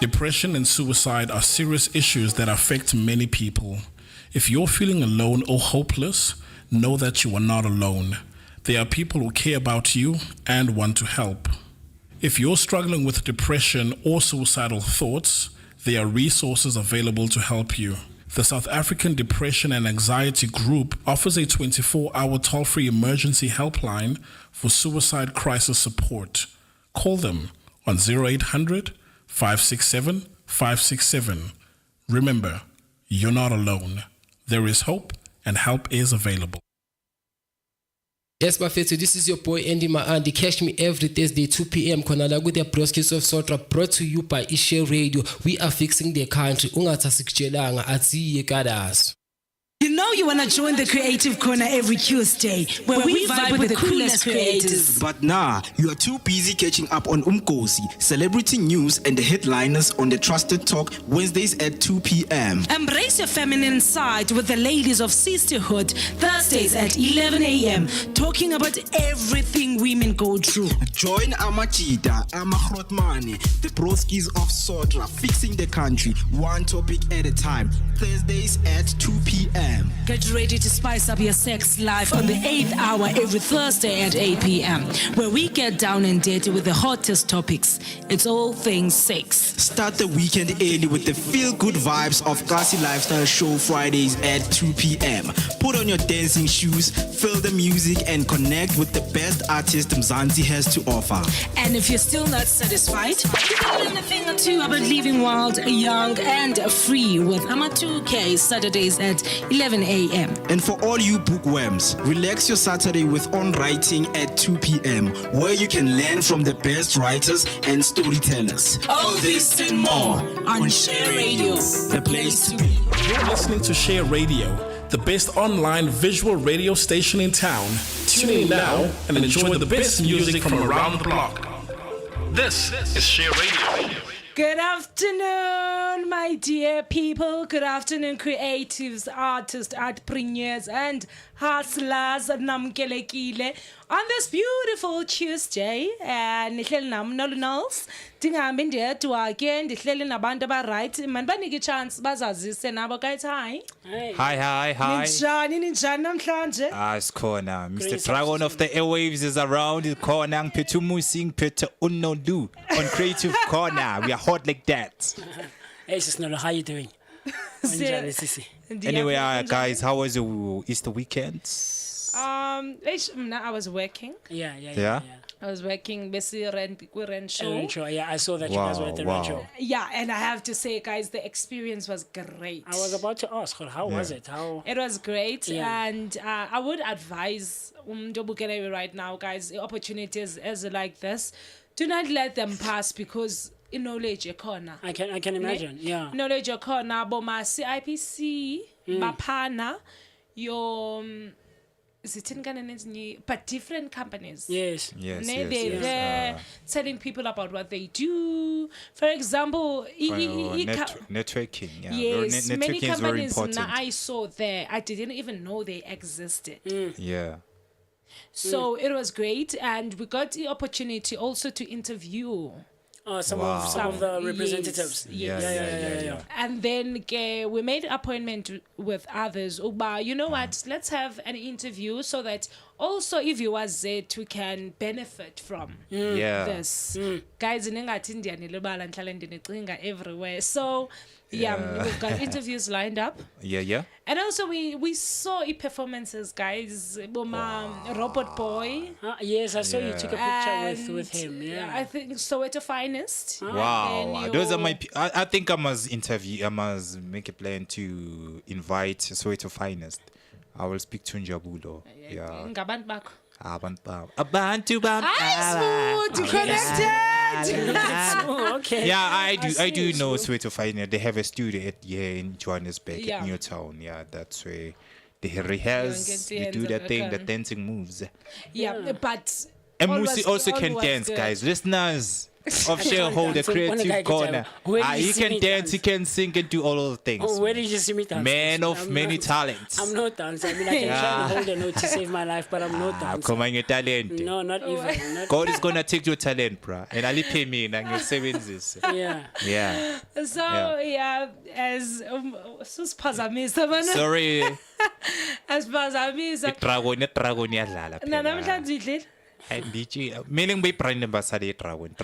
Depression and suicide are serious issues that affect many people. If you're feeling alone or hopeless, know that you are not alone. There are people who care about you and want to help. If you're struggling with depression or suicidal thoughts, there are resources available to help you. The South African Depression and Anxiety Group offers a 24-hour toll-free emergency helpline for suicide crisis support. Call them on 0800 567 567. Remember, you're not alone. There is hope and help is available. Yes, Bafetu, this is your boy Andy Maandi. Catch me every Thursday 2 p.m. Konala with the broadcast of Sotra, brought to you by Ishe Radio. We are fixing the country. Ungatasikujelanga atiye kadas. You know you want to join the Creative Corner every Tuesday, where we vibe with the coolest creators. But nah, you are too busy catching up on Cosy, celebrity news and the headliners on the Trusted Talk Wednesdays at 2 p.m. Embrace your feminine side with the ladies of Sisterhood Thursdays at 11 a.m. talking about everything women go through. Join Amachita, Amahrotmane, the broskies of Sotra, fixing the country, one topic at a time. Thursdays at 2 p.m. Get ready to spice up your sex life on the 8th hour every Thursday at 8 p.m. where we get down and dirty with the hottest topics. It's all things sex. Start the weekend early with the feel-good vibes of Cosy Lifestyle Show Fridays at 2 p.m. Put on your dancing shoes, feel the music and connect with the best artist Mzansi has to offer. And if you're still not satisfied, you can learn a thing or two about living wild, young and free with Ama2K Saturdays at 11 a.m. And for all you bookworms, relax your Saturday with On Writing at 2 p.m. where you can learn from the best writers and storytellers. All this and more on Share Radio, the place to be. You're listening to Share Radio, the best online visual radio station in town. Tune in now and enjoy the best music from around the block. This is Share Radio. Good afternoon, my dear people. Good afternoon, creatives, artists, entrepreneurs, and hustlers namkelekile on this beautiful Tuesday. Nihleli nam Noluthando ndingahambi ndedwa ke ndihleli nabantu right man banike chance bazazise nabo guys. Hi ninjani namhlanje? Sikhona Mr. Dragon of the Airwaves is around. Khona ngiphethe Mmusi ngiphethe uNondu on Creative Corner. We are hot like that. Hey sis Nolo, how you doing? Anyway, guys, how was your Easter weekend? I was working. Yeah. I was working basically rent show. Yeah, I saw that you guys were at the rent show. Yeah, and I have to say, guys, the experience was great. I was about to ask, how was it? It was great, and I would advise right now, guys, opportunities as like this, do not let them pass because knowledge corner. I can imagine. Yeah. Knowledge corner, boma CIPC, bapana, your. Is it in but different companies? Yes. They're telling people about what they do. For example, networking. Yeah. Yes, networking many is very companies important. I saw there, I didn't even know they existed. Yeah. So it was great, and we got the opportunity also to interview. Some of the representatives. Yeah. And then we made an appointment with others. You know what? Let's have an interview so that also if you was there, we can benefit from this. Guys, everywhere. So we've got interviews lined up. Yeah. And also we saw performances, guys. Robot Boy. Yes, I saw you took a picture with him. Yeah. I think Soweto Finest. Wow. Those are my I think I must make a plan to invite Soweto Finest. I will speak to Njabulo. Yeah. Abantu Okay. Yeah, I do know Soweto Finest. They have a studio here in Johannesburg, at Newtown. Yeah, that's where they rehearse, they do their thing, the dancing moves. Yeah, but and Mmusi also can dance, guys. Listeners of Shareholder Creative Corner. He can dance, he can sing, and do all of the things. Oh, where did you see me dance? Man of many talents. I'm not dancing. I mean, I can try to hold a note to save my life, but I'm not dancing. Come on, your talent. No, not even. God is gonna take your talent, bruh. And I'll pay me and you're saving this. Yeah. So, as sorry. As Pazamisa. Dragon yadlala. Meaning by brand ambassador Dragon.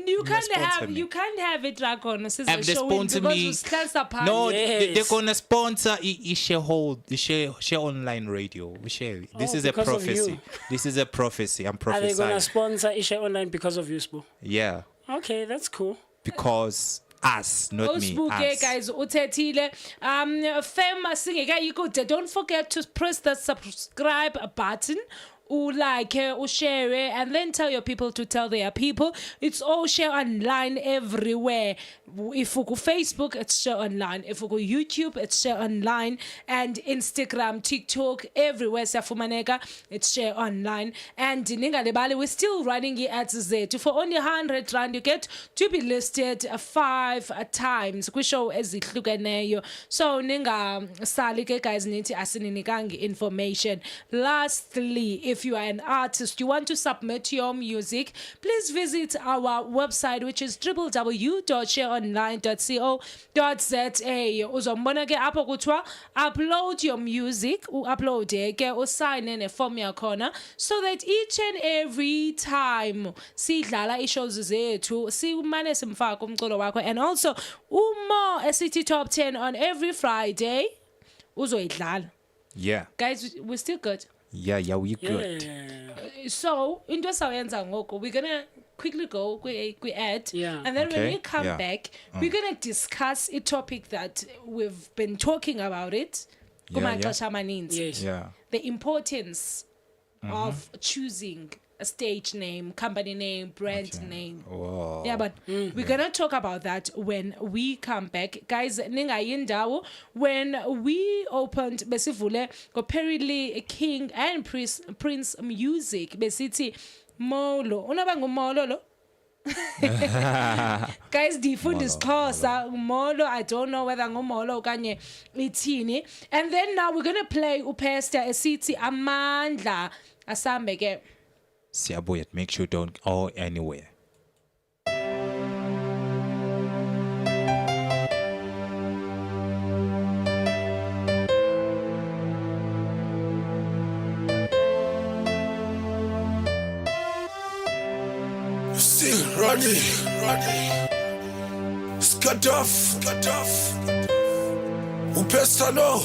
You can't have a dragon. If they sponsor me, no, they're gonna sponsor share online radio. This is a prophecy. This is a prophecy. I'm prophesying. Are they gonna sponsor Isha Online because of you, Spo? Yeah. Okay, that's cool. Because us, not me. Us. Guys, don't forget to press the subscribe button. Like, share it, and then tell your people to tell their people. It's all share online everywhere. If you go Facebook, it's share online. If you go YouTube, it's share online. And Instagram, TikTok, everywhere, Safumanega, it's share online. And Ningalebali, we're still running the ads there. For only 100 rand, you get to be listed 5 times. We show as it look at you. So Ninga Salike guys need to asinigangi information. Lastly, if you are an artist, you want to submit your music, please visit our website, which is www.shareonline.co.za. Uzombona ke apho kuthiwa upload your music, upload ke usign in a form yakhona, so that each and every time sidlala ishows zethu simane simfaka umculo wakho, and also umo esithi top 10 on every Friday uzoyidlala. Yeah. Guys, we're still good. Yeah, we good. So, into sawenza ngoko, we're gonna quickly go we ad, and then when we come back, we're gonna discuss a topic that we've been talking about it. The importance of choosing a stage name, company name, brand name. Wow. Yeah, but we're gonna talk about that when we come back. Guys, Ningayindawo, when we opened Besivule, Perry Lee King and Prince Music, Besiti Molo. Unabangu Molo lo? Guys, ndifunda isiXhosa molo. I don't know whether ngomolo okanye ithini. And then now we're going to play upasta esithi amandla asambe ke. Siyabuya, make sure you don't go anywhere. Ready. Scut off. Upesta no.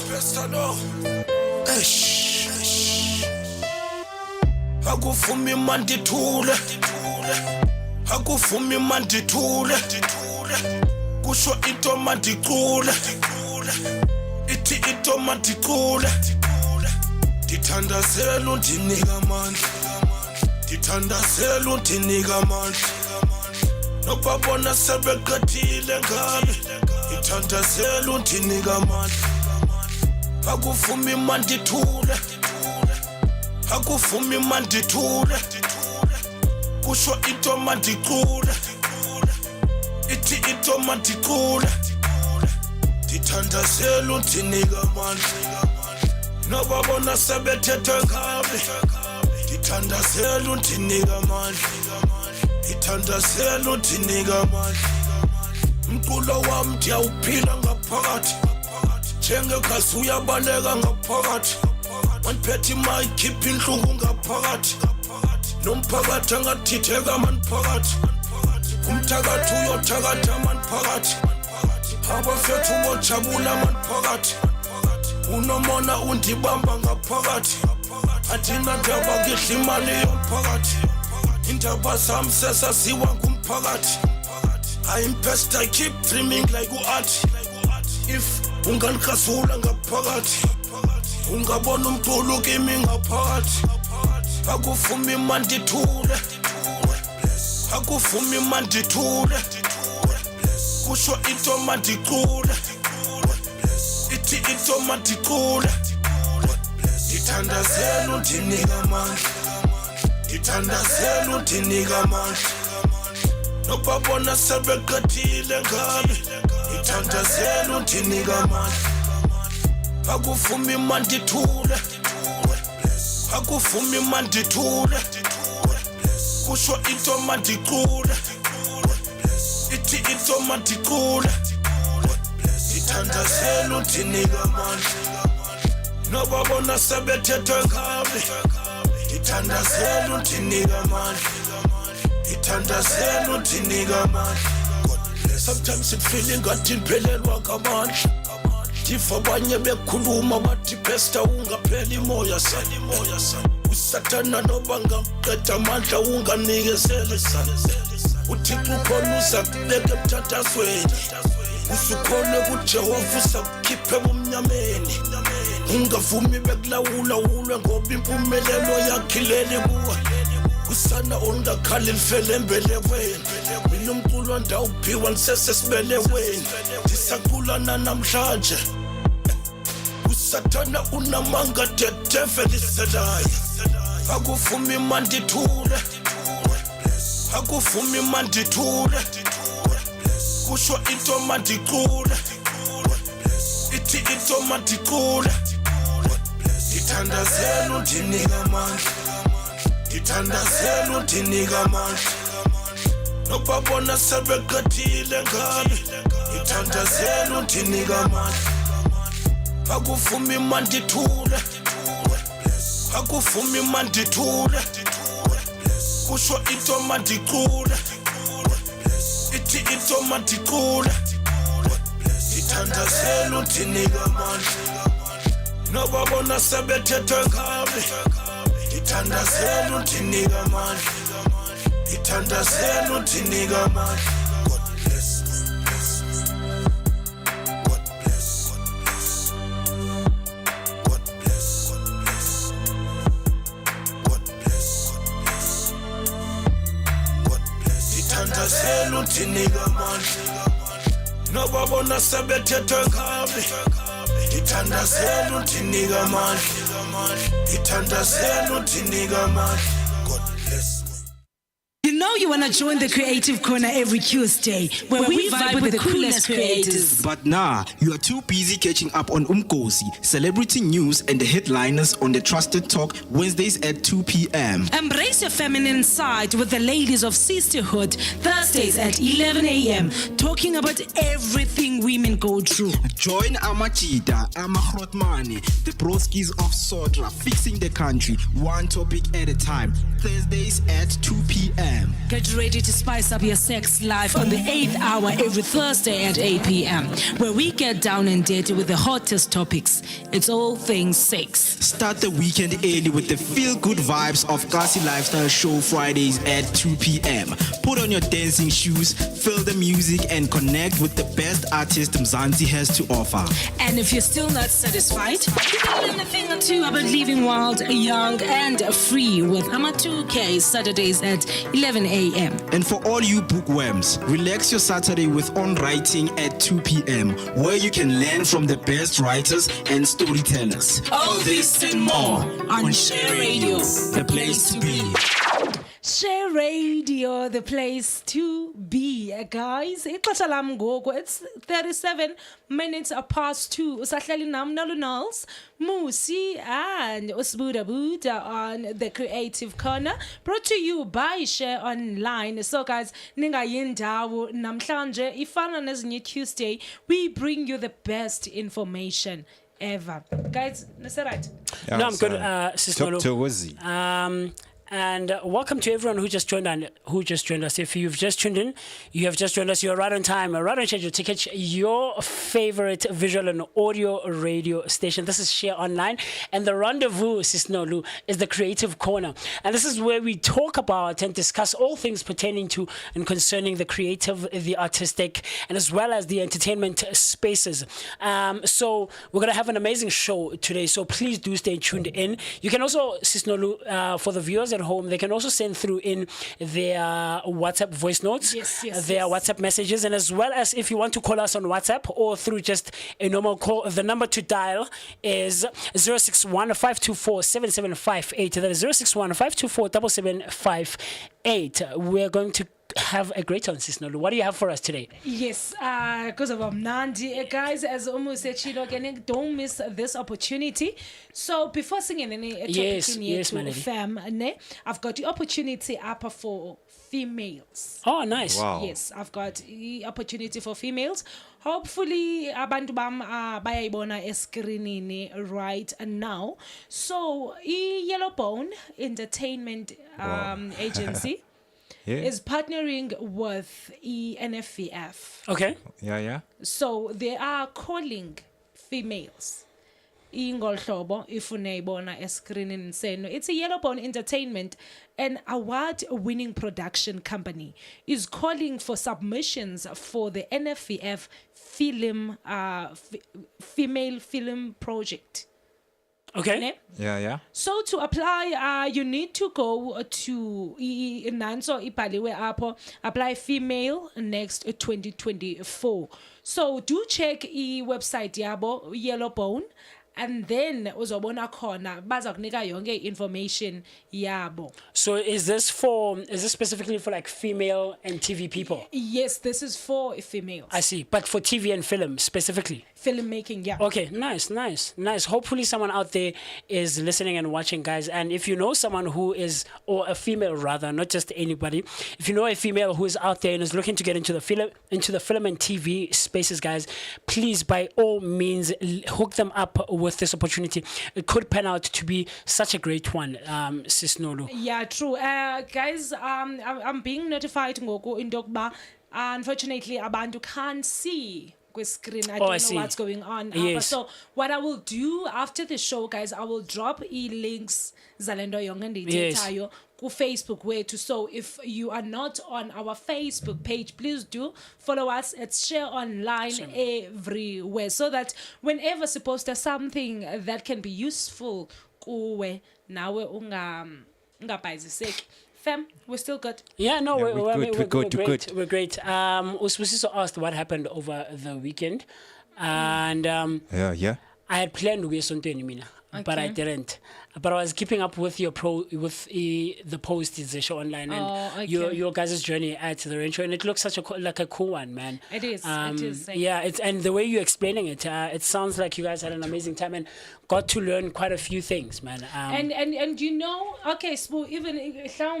Akufumi mandithule. Kusho into mandicule. Ithi into mandicule. Ndithandazela undinika amandla. Ndithandazela undinika amandla. Nobabona sebeqedile ngabe. Ndithandazela undinika amandla. Akufumi mandithule. Kusho into mandicule. Ithi into mandicule. Ndithandazela undinika amandla. Nobabona sebethethe ngabe. Ndithandazela undinika amandla. Ndithandazela undinika amandla. Umculo wami ndiyawuphila ngaphakathi. Njengekhazi uyabaleka ngaphakathi. Maniphethe imic khipha inhlungu ngaphakathi. Nomphakathi angathitheka maniphakathi. Umthakathi uyothakatha maniphakathi. Abafethu bojabula maniphakathi. Unomona undibamba ngaphakathi. Athina ndaba ngidla imali yomphakathi. Indaba zami sesaziwa ngumphakathi. I'm best, I keep dreaming like art. If unganikhazula ngaphakathi. Ungabona umculo kimi ngaphakathi. Akufumi mandithule. Kusho into mandicule. Ithi into mandicule. Ndithandazela undinika amandla. Ndithandazela undinika amandla. Nobabona sebeqedile ngabe. Ndithandazela undinika amandla. Akufumi mandithule. Kusho into mandicule. Ithi into mandicule. Ndithandazela undinika amandla. Nobabona sebethethe ngabe. Ndithandazela undinika amandla. Ndithandazela undinika amandla. Sometimes it feeling ngathi ngiphelelwa ngamandla. Ndiva abanye bekhuluma bathi pesta ungapheli moya sani. Usathana noba ngaqeda amandla unganikezele sana. Uthixo ukhona uzakubeka emthathazweni. Usukhona kuJehova usakukhiphe ebumnyameni. Ungavumi bekulawula ngoba impumelelo yakhilele kuwe. Usana ongakhala ilifele embelekweni. Mina umculo ndawuphiwa nisesesibelekweni. Ndisaqulana namhlanje. Usathana unamanga dedeveliselayo. Akufumi mandithule. Kusho into mandicule. Ithi into mandicule. Ndithandazela undinika amandla. Ndithandazela undinika amandla. Nobabona sebeqedile ngabe. Ndithandazela undinika amandla. Akufumi mandithule. Kusho into mandicule. Ithi into mandicule. Ndithandazela undinika amandla. Nobabona sebethethe ngabe. Ndithandazela undinika amandla. Ndithandazela undinika amandla. God bless. God bless. God bless. God bless. God bless. Ndithandazela undinika amandla. Nobabona sebethethe ngabe. Ndithandazela undinika amandla. Ndithandazela undinika amandla. God bless. You know know you want to join the Creative Corner every Tuesday, where we vibe with the coolest creators. But nah, you are too busy catching up on Cosy, celebrity news and the headliners on the Trusted Talk Wednesdays at 2 p.m. Embrace your feminine side with the ladies of sisterhood Thursdays at 11 a.m. talking about everything women go through. Join Amachita, Amahrotmane, the broskies of Sotra, fixing the country, one topic at a time. Thursdays at 2 p.m. Get ready to spice up your sex life on the 8th hour every Thursday at 8 p.m. where we get down and dirty with the hottest topics. It's all things sex. Start the weekend early with the feel-good vibes of Cosy Lifestyle Show Fridays at 2 p.m. Put on your dancing shoes, feel the music and connect with the best artist Mzansi has to offer. And if you're still not satisfied, you can learn a thing or two about living wild, young and free with Ama 2K Saturdays at 11 a.m. And for all you bookworms, relax your Saturday with On Writing at 2 p.m. where you can learn from the best writers and storytellers. All this and more on Share Radio, the place to be. Share Radio, the place to be, guys. Ixesha lam ngoku, it's 37 minutes past 2. Usahleli nam Noluthando, Mmusi and Sibusiso on the Creative Corner, brought to you by Share Online. So guys, ningayindawo namhlanje ifana nezinye Tuesday, we bring you the best information ever. Guys, is that right? Yeah, no, I'm good, Sister Nolu. And welcome to everyone who just joined us. If you've just tuned in, you have just joined us. You're right on time, right on schedule to catch your favorite visual and audio radio station. This is Share Online, and the rendezvous, Sis Nolu, is the Creative Corner. And this is where we talk about and discuss all things pertaining to and concerning the creative, the artistic, and as well as the entertainment spaces. So we're going to have an amazing show today, so please do stay tuned in. You can also, Sis Nolu, for the viewers at home, they can also send through in their WhatsApp voice notes, their WhatsApp messages, and as well as if you want to call us on WhatsApp or through just a normal call, the number to dial is 061-524-7758. That is 061-524-7758. We're going to have a great one, Sis Nolu. What do you have for us today? Yes, because of Mnandi. Guys, as Umu said, don't miss this opportunity. So before singing any topic to fam, I've got the opportunity up for females. Oh, nice. Wow. Yes, I've got the opportunity for females. Hopefully, abantu bam bayayibona escreenini right now. So, Yellowbone Entertainment Agency is partnering with NFVF. Okay. Yeah. So they are calling females. Ingolhlobo ifunayibona escreenini seno. It's a Yellowbone Entertainment, an award-winning production company, is calling for submissions for the NFVF film female film project. Okay. Yeah. So to apply, you need to go to Nanso Ipaliwe Apo, apply female next 2024. So do check website yabo Yellowbone, and then uzobona khona bazakunika yonke information yabo. So is this specifically for like female and TV people? Yes, this is for females. I see, but for TV and film specifically. Filmmaking, yeah. Okay, nice. Hopefully someone out there is listening and watching, guys. And if you know someone who is, or a female rather, not just anybody, if you know a female who is out there and is looking to get into the film and TV spaces, guys, please by all means hook them up with this opportunity. It could pan out to be such a great one, Sis Nolu. Yeah, true. Guys, I'm being notified ngoku into yokuba unfortunately abantu can't see screen. I don't know what's going on. Yes. So what I will do after the show, guys, I will drop links zalendo yonke ndiyithethayo ku Facebook wethu. So if you are not on our Facebook page, please do follow us at Share Online everywhere, so that whenever supposed there's something that can be useful kuwe nawe ungabhayiziseki. Fam, we're still good. Yeah, no, we're good. We're great. Sibusiso asked what happened over the weekend, and yeah. I had planned to go sontweni mina, but I didn't. but I was keeping up with your the post is the show online and your guys' journey at the ranch show, and it looks such like a cool one, man. It is. It is. Yeah, it's and the way you're explaining it, it sounds like you guys had an amazing time and got to learn quite a few things, man. And you know, okay, so even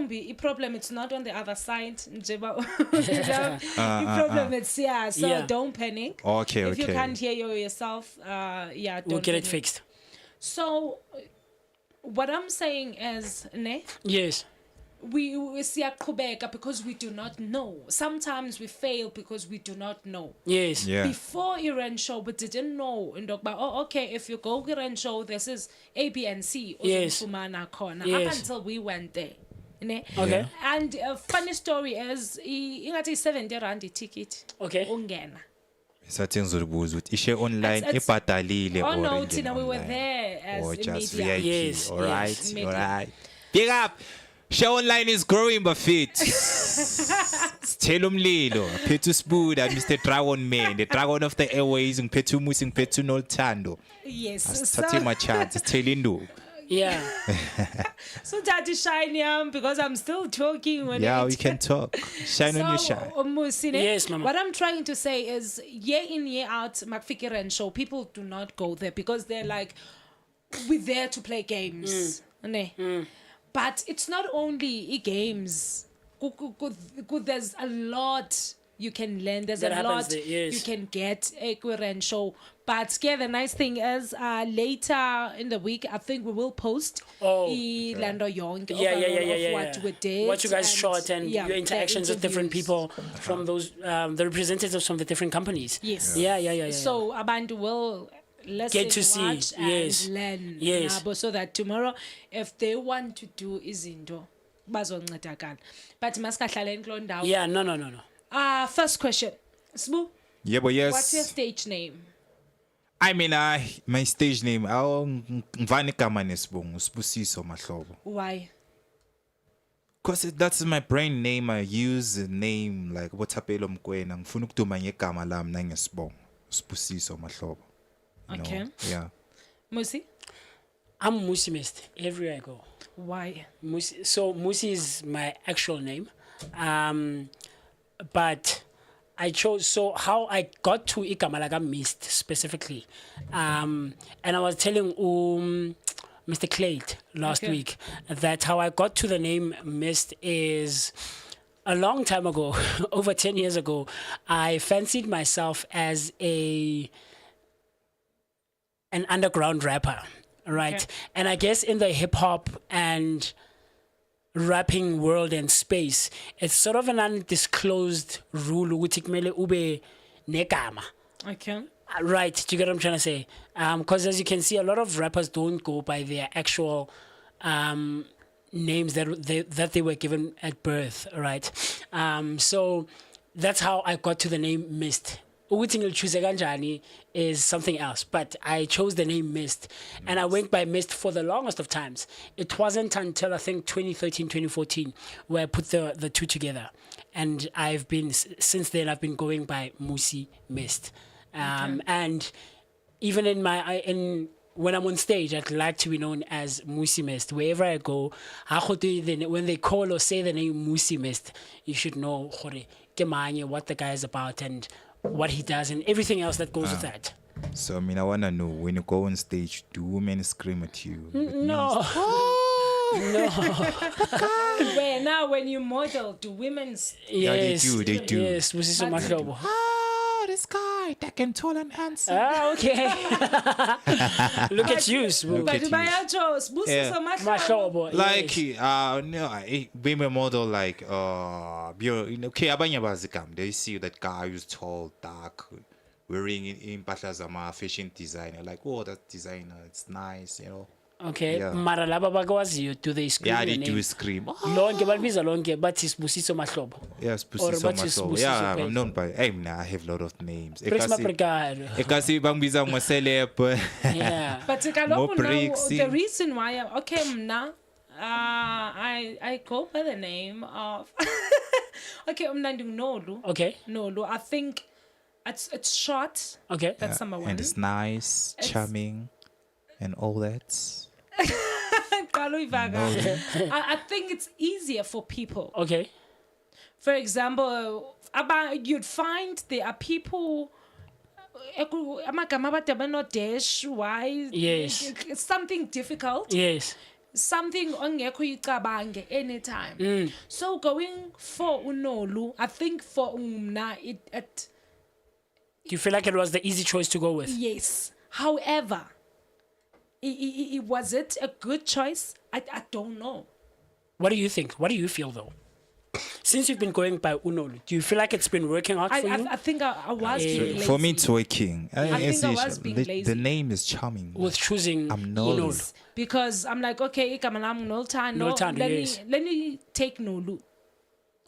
the problem it's not on the other side. The problem it's so don't panic. Okay, if you can't hear yourself, don't we'll get it panic. fixed. So what I'm saying is, yes, we see a Quebec because we do not know. Sometimes we fail because we do not know. Yes. Yeah. Before Iran show, but didn't know. And okay, if you go Iran show, this is A, B, and C. Yes. Up until we went there. Okay. And a funny story is, you got a 70 rand ticket. Okay. Ungena. Certain Zurbuzu, ishe online, ipatalile Oh no, or Tina, we were there as or just media. VIP. Yes, All right, yes, all right. Big up. Show online is growing, but fit. Tell Lilo, Petu Spood, and Mr. Dragon Man, the dragon of the airways, and Petu Musing Petu Nolthando. Yes. That's my chance. It's telling. Yeah. So that is shiny because I'm still talking. Yeah, we can talk. Shine on your shine. Mmusi, Yes, Mama. What I'm trying to say is, year in, year out, Makfikiran show, people do not go there because they're like, we're there to play games. But it's not only games. There's a lot you can learn. There's That a lot there, yes. you can get Ekwiren show. But the nice thing is, later in the week, I think we will post Lando Young of what we did, what you guys shot, and your interactions with different people from those the representatives from the different companies. Yes. Yeah. So Abantu will listen, Get to see, watch, yes. and learn. Yes. So that tomorrow, if they want to do izinto, bazoncedakala. But maskahlala enkuloo ndawo. Yeah, no. First question. Sbu, Yeah, but yes. what's your stage name? I mean, my stage name, Ngvani Kamanesbong, Sibusiso Mahlobo. Why? Because that's my brain name. I use the name like Wotapelo Mkwena. Ngifuna ukuduma ngegama lami nangesibongo. Sibusiso Mahlobo. Okay. Yeah. Mmusi? I'm Mmusi Mist everywhere I go. Why? Mmusi, so Mmusi is my actual name, but I chose, so how I got to Ikamalaga Mist specifically, and I was telling Mr. Clade last week that how I got to the name Mist is a long time ago, over 10 years ago. I fancied myself as an underground rapper, right? Okay. And I guess in the hip hop and rapping world and space, it's sort of an undisclosed rule ukuthi kumele ube negama. Okay. Right, do you get what I'm trying to say? Because as you can see, a lot of rappers don't go by their actual names that they were given at birth, right? So that's how I got to the name Mist. Ukuthi ngilichoose kanjani is something else, but I chose the name Mist, and I went by Mist for the longest of times. It wasn't until I think 2013, 2014 where I put the two together, and I've been since then I've been going by Mmusi Mist, and even when I'm on stage, I'd like to be known as Mmusi Mist. Wherever I go, when they call or say the name Mmusi Mist, you should know what the guy is about and what he does and everything else that goes with that. So, I mean, I want to know, when you go on stage, do women scream at you? No. Where now when you model, do women... Yes. They do. Yes, Sibusiso Mahlobo. Oh, this guy, that can tall and handsome. Okay. Look at you, Sbu. But Sibusiso Mahlobo. Like, yes. women model like, okay, abanye bazikam. They see that guy who's tall, dark, wearing in zama fashion designer. Like, oh, that designer, it's nice, Okay. Yeah. Mara laba bakwaziyo, do they scream? Yeah, they your name? do scream. Lonke balibiza lonke bathi Sibusiso Mahlobo. Yes, Or Sibusiso bathi Mahlobo. Sibusiso Yeah, Pele. I'm known by. I have a lot of names. Prix Maprikado. Ekasi bangbiza ngo celeb. Yeah. But More now, breaks the in. reason why I go by the name of Nolu. Okay. Nolu. I think it's short. Okay. That's number one. And it's nice, charming, and all that. I think it's easier for people. Okay. For example, you'd find there are people amagama abade no dash why Yes. something difficult, Yes. something ongekho uyicabange anytime. So going for unolu, I think for umna it Do you feel like it was the easy choice to go with? yes. However, was it a good choice? I don't know. What do you think? What do you feel though? Since you've been going by Unolu, do you feel like it's been working out for you? I think I was being lazy. For me, it's working. think I was being lazy. The name is charming. With choosing Nolu. Unolu. Because I'm like, okay, Noluthando, yes. let me take Nolu.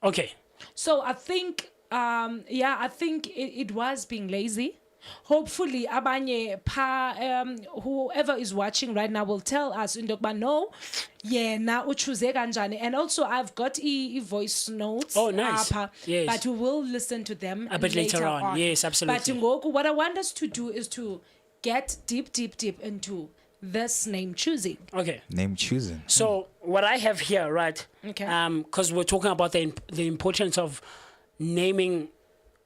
Okay. So I think, I think it was being lazy. Hopefully, abanye whoever is watching right now will tell us no, na uchuze kanjani. And also, I've got voice notes. Oh, nice. Yes. But we will listen to them A bit later on. Yes, absolutely. But Ngoku, what I want us to do is to get deep into this name choosing. Okay. Name choosing. So what I have here, right? Okay. Because we're talking about the importance of naming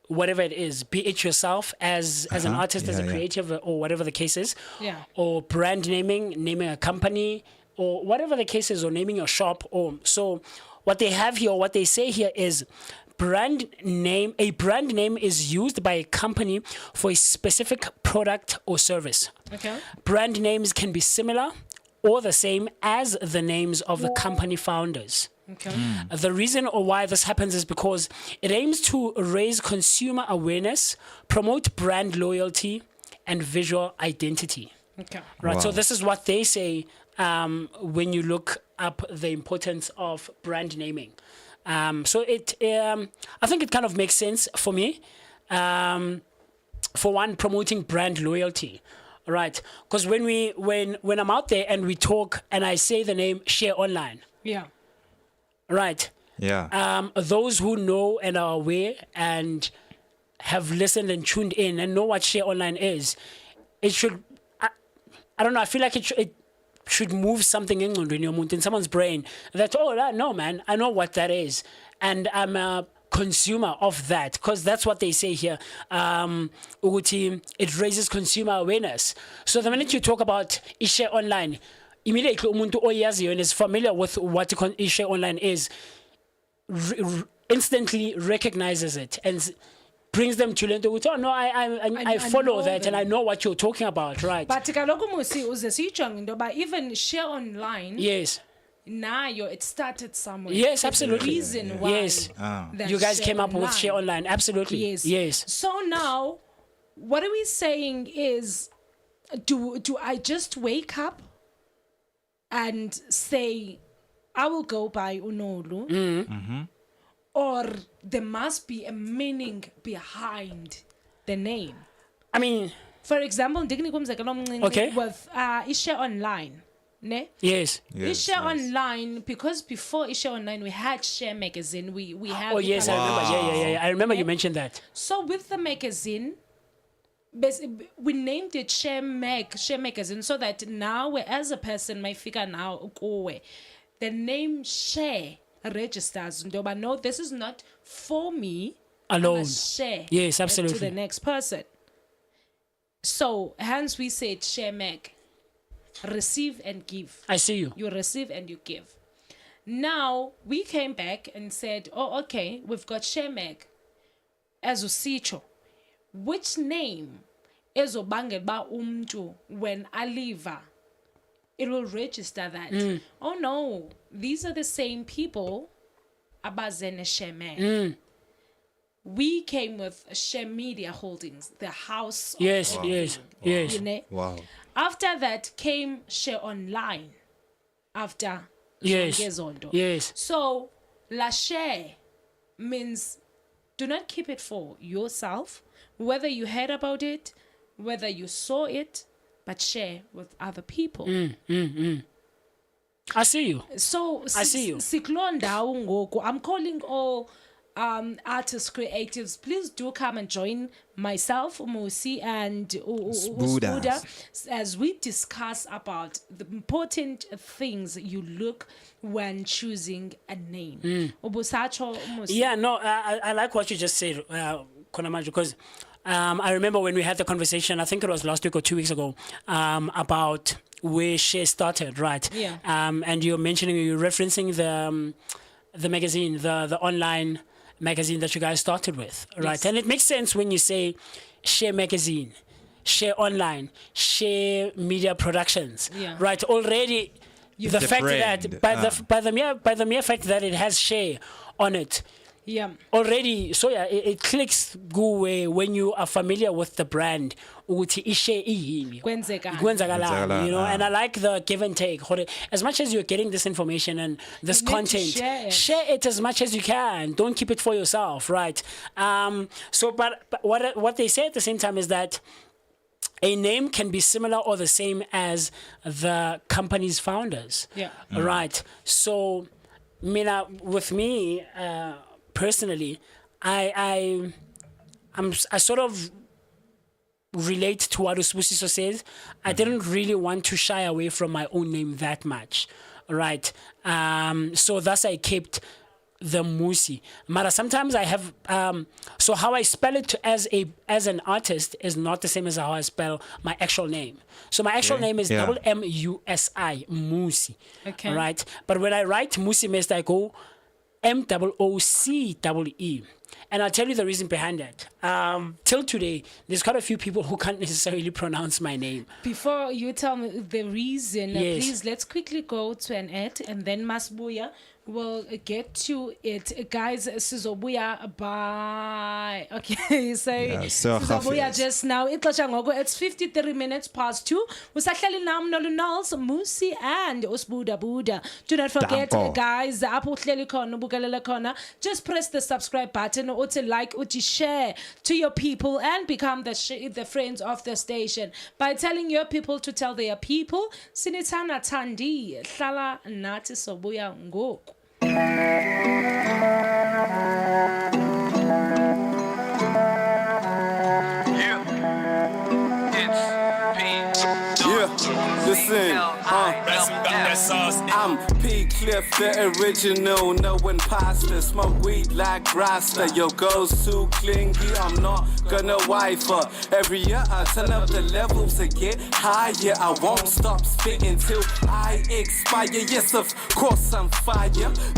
whatever it is, be it yourself as an artist, as a creative, or whatever the case is, or brand naming a company, or whatever the case is, or naming your shop. Or so, what they have here, what they say here is, a brand name is used by a company for a specific product or service. Okay. Brand names can be similar or the same as the names of the company founders. Okay. The reason or why this happens is because it aims to raise consumer awareness, promote brand loyalty, and visual identity. Okay. Right. Wow. So this is what they say when you look up the importance of brand naming. So I think it kind of makes sense for me. For one, promoting brand loyalty. Right. Because when I'm out there and we talk and I say the name Share Online. Yeah. Right. Yeah. Those who know and are aware and have listened and tuned in and know what Share Online is, it should, I don't know, I feel like it should move something in someone's brain that, no, man, I know what that is. And I'm a consumer of that, because that's what they say here. It raises consumer awareness. So the minute you talk about Share Online, immediately umuntu oyaziyo and is familiar with what Share Online is instantly recognizes it and brings them to learn. I follow that and I know what you're talking about, right? But kaloku Mmusi uzesitsho ndoba even Share Online. Yes. It started somewhere. Yes, There's absolutely. a reason why. Yes. that You guys Share came up with Online. Share Online. Absolutely. Yes. Yes. So now, what are we saying is, do I just wake up and say, I will go by Unolu? Mm-hmm. Or there must be a meaning behind the name? I mean, for example, Okay. with Share Online. Ne? yes. Share Online, because before Share Online we had Share Magazine. We have. Oh, yes, I remember. Yeah. I remember you mentioned that. So with the magazine, we named it Share Magazine, so that now, as a person, my figure now, the name Share registers. But no, this is not for me Alone. I must share. Yes, To absolutely. the next person. So hence we said Share Mag. Receive and give. I see you. You receive and you give. Now we came back and said, okay, we've got Share Mag as usicho. Which name ezobangela ba umntu when aliva? It will register that. Oh no, these are the same people abazene Share Mag. We came with Share Media Holdings, the house. Yes, of yes, everything, yes. you know? Wow. After that came Share Online. After Yes. Zongezondo. Yes. So la share means do not keep it for yourself, whether you heard about it, whether you saw it, but share with other people. I see you. So I see you. I'm calling all artists, creatives, please do come and join myself, Mmusi, and Sbuda as we discuss about the important things you look when choosing a name. Ubusacho, Mmusi. Yeah, no, I like what you just said, Konamaju, because I remember when we had the conversation, I think it was last week or 2 weeks ago, about where Share started, right? Yeah. And you're referencing the magazine, the online magazine that you guys started with, right? Yes. And it makes sense when you say Share magazine, Share online, Share media productions, right? Already, the fact brand, that by the mere fact that it has Share on it. Yeah. Already, so yeah, it clicks go away when you are familiar with the brand. Kwenzekani. You know, and I like the give and take. As much as you're getting this information and this You need to content, share it. as much as you can. Don't keep it for yourself, right? But what they say at the same time is that a name can be similar or the same as the company's founders. Yeah. Right. So, with me, personally, I sort of relate to what Sibusiso says. I didn't really want to shy away from my own name that much, right? So thus I kept the Mmusi. But sometimes I have so how I spell it as an artist is not the same as how I spell my actual name. So my actual name is double Musi, Mmusi. Okay. Right? But when I write Mmusi Mest, I go MOOCEE. And I'll tell you the reason behind that. Till today, there's quite a few people who can't necessarily pronounce my name. Before you tell me the reason, Yes. please let's quickly go to an ad and then Masbuya will get to it. Guys, Sizobuya, bye. Okay, so Sizobuya Khafis. just now. It's 53 minutes past 2. Usahleli nam Noluthando Mmusi and Usbuda Buda. Do not forget, Danko. guys, apho uhleli khona ubukelela khona, just press the subscribe button or to like or to share to your people and become the friends of the station by telling your people to tell their people. Sinithana Thandi hlala nathi sobuya ngoku. Listen, I'm P. Cliff, the original, no imposter. Smoke weed like Rasta, yo, goes too clingy. I'm not gonna wife her. Every year I turn up the levels to get higher. I won't stop spitting till I expire. Yes, of course I'm fire.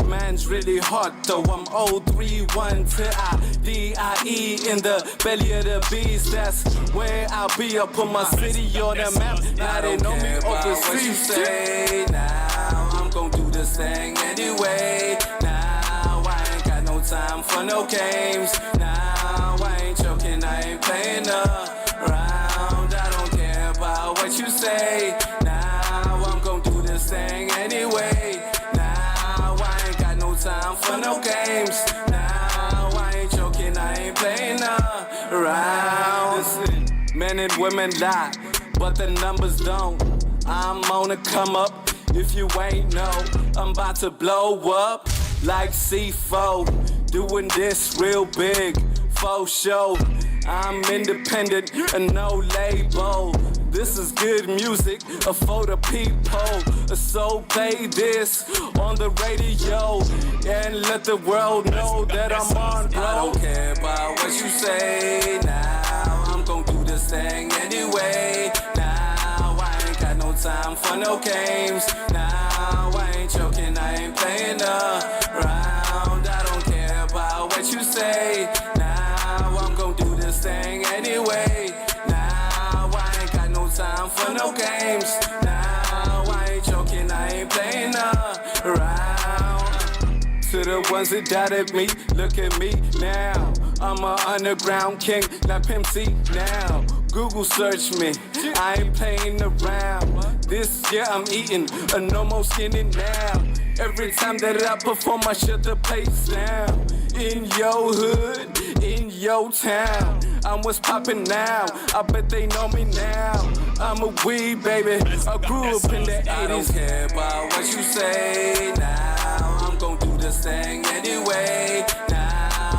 Man's really hot though. I'm 031 to IDIE in the belly of the beast. That's where I'll be. I put my city on the map. Now they know me overseas. Say now I'm gon' do this thing anyway. Now I ain't got no time for no games. Now I ain't joking, I ain't playing around. I don't care about what you say. Now I'm gon' do this thing anyway. Now I ain't got no time for no games. Now I ain't joking, I ain't playing around. Listen, men and women lie, but the numbers don't. I'm on a come up, if you ain't know, I'm about to blow up like C4, doing this real big, faux show. I'm independent and no label. This is good music for the people. So play this on the radio and let the world know that I'm on, bro. I don't care about what you say now. I'm gon' do this thing anyway. Now I ain't got no time for no games. Now I ain't joking, I ain't playing around. I don't care about what you say. Now I'm gon' do this thing anyway. Now I ain't got no time for no games. Now I ain't joking, I ain't playing around. To the ones that doubted me, look at me now. I'm an underground king, not Pimp C now. Google search me, I ain't playing around. This year I'm eating, no more skinny now. Every time that I perform, I shut the place down. In your hood, in your town, I'm what's poppin' now. I bet they know me now. I'm a weed baby, I grew up in the 80s. I don't care about what you say now. I'm gon' do this thing anyway. Now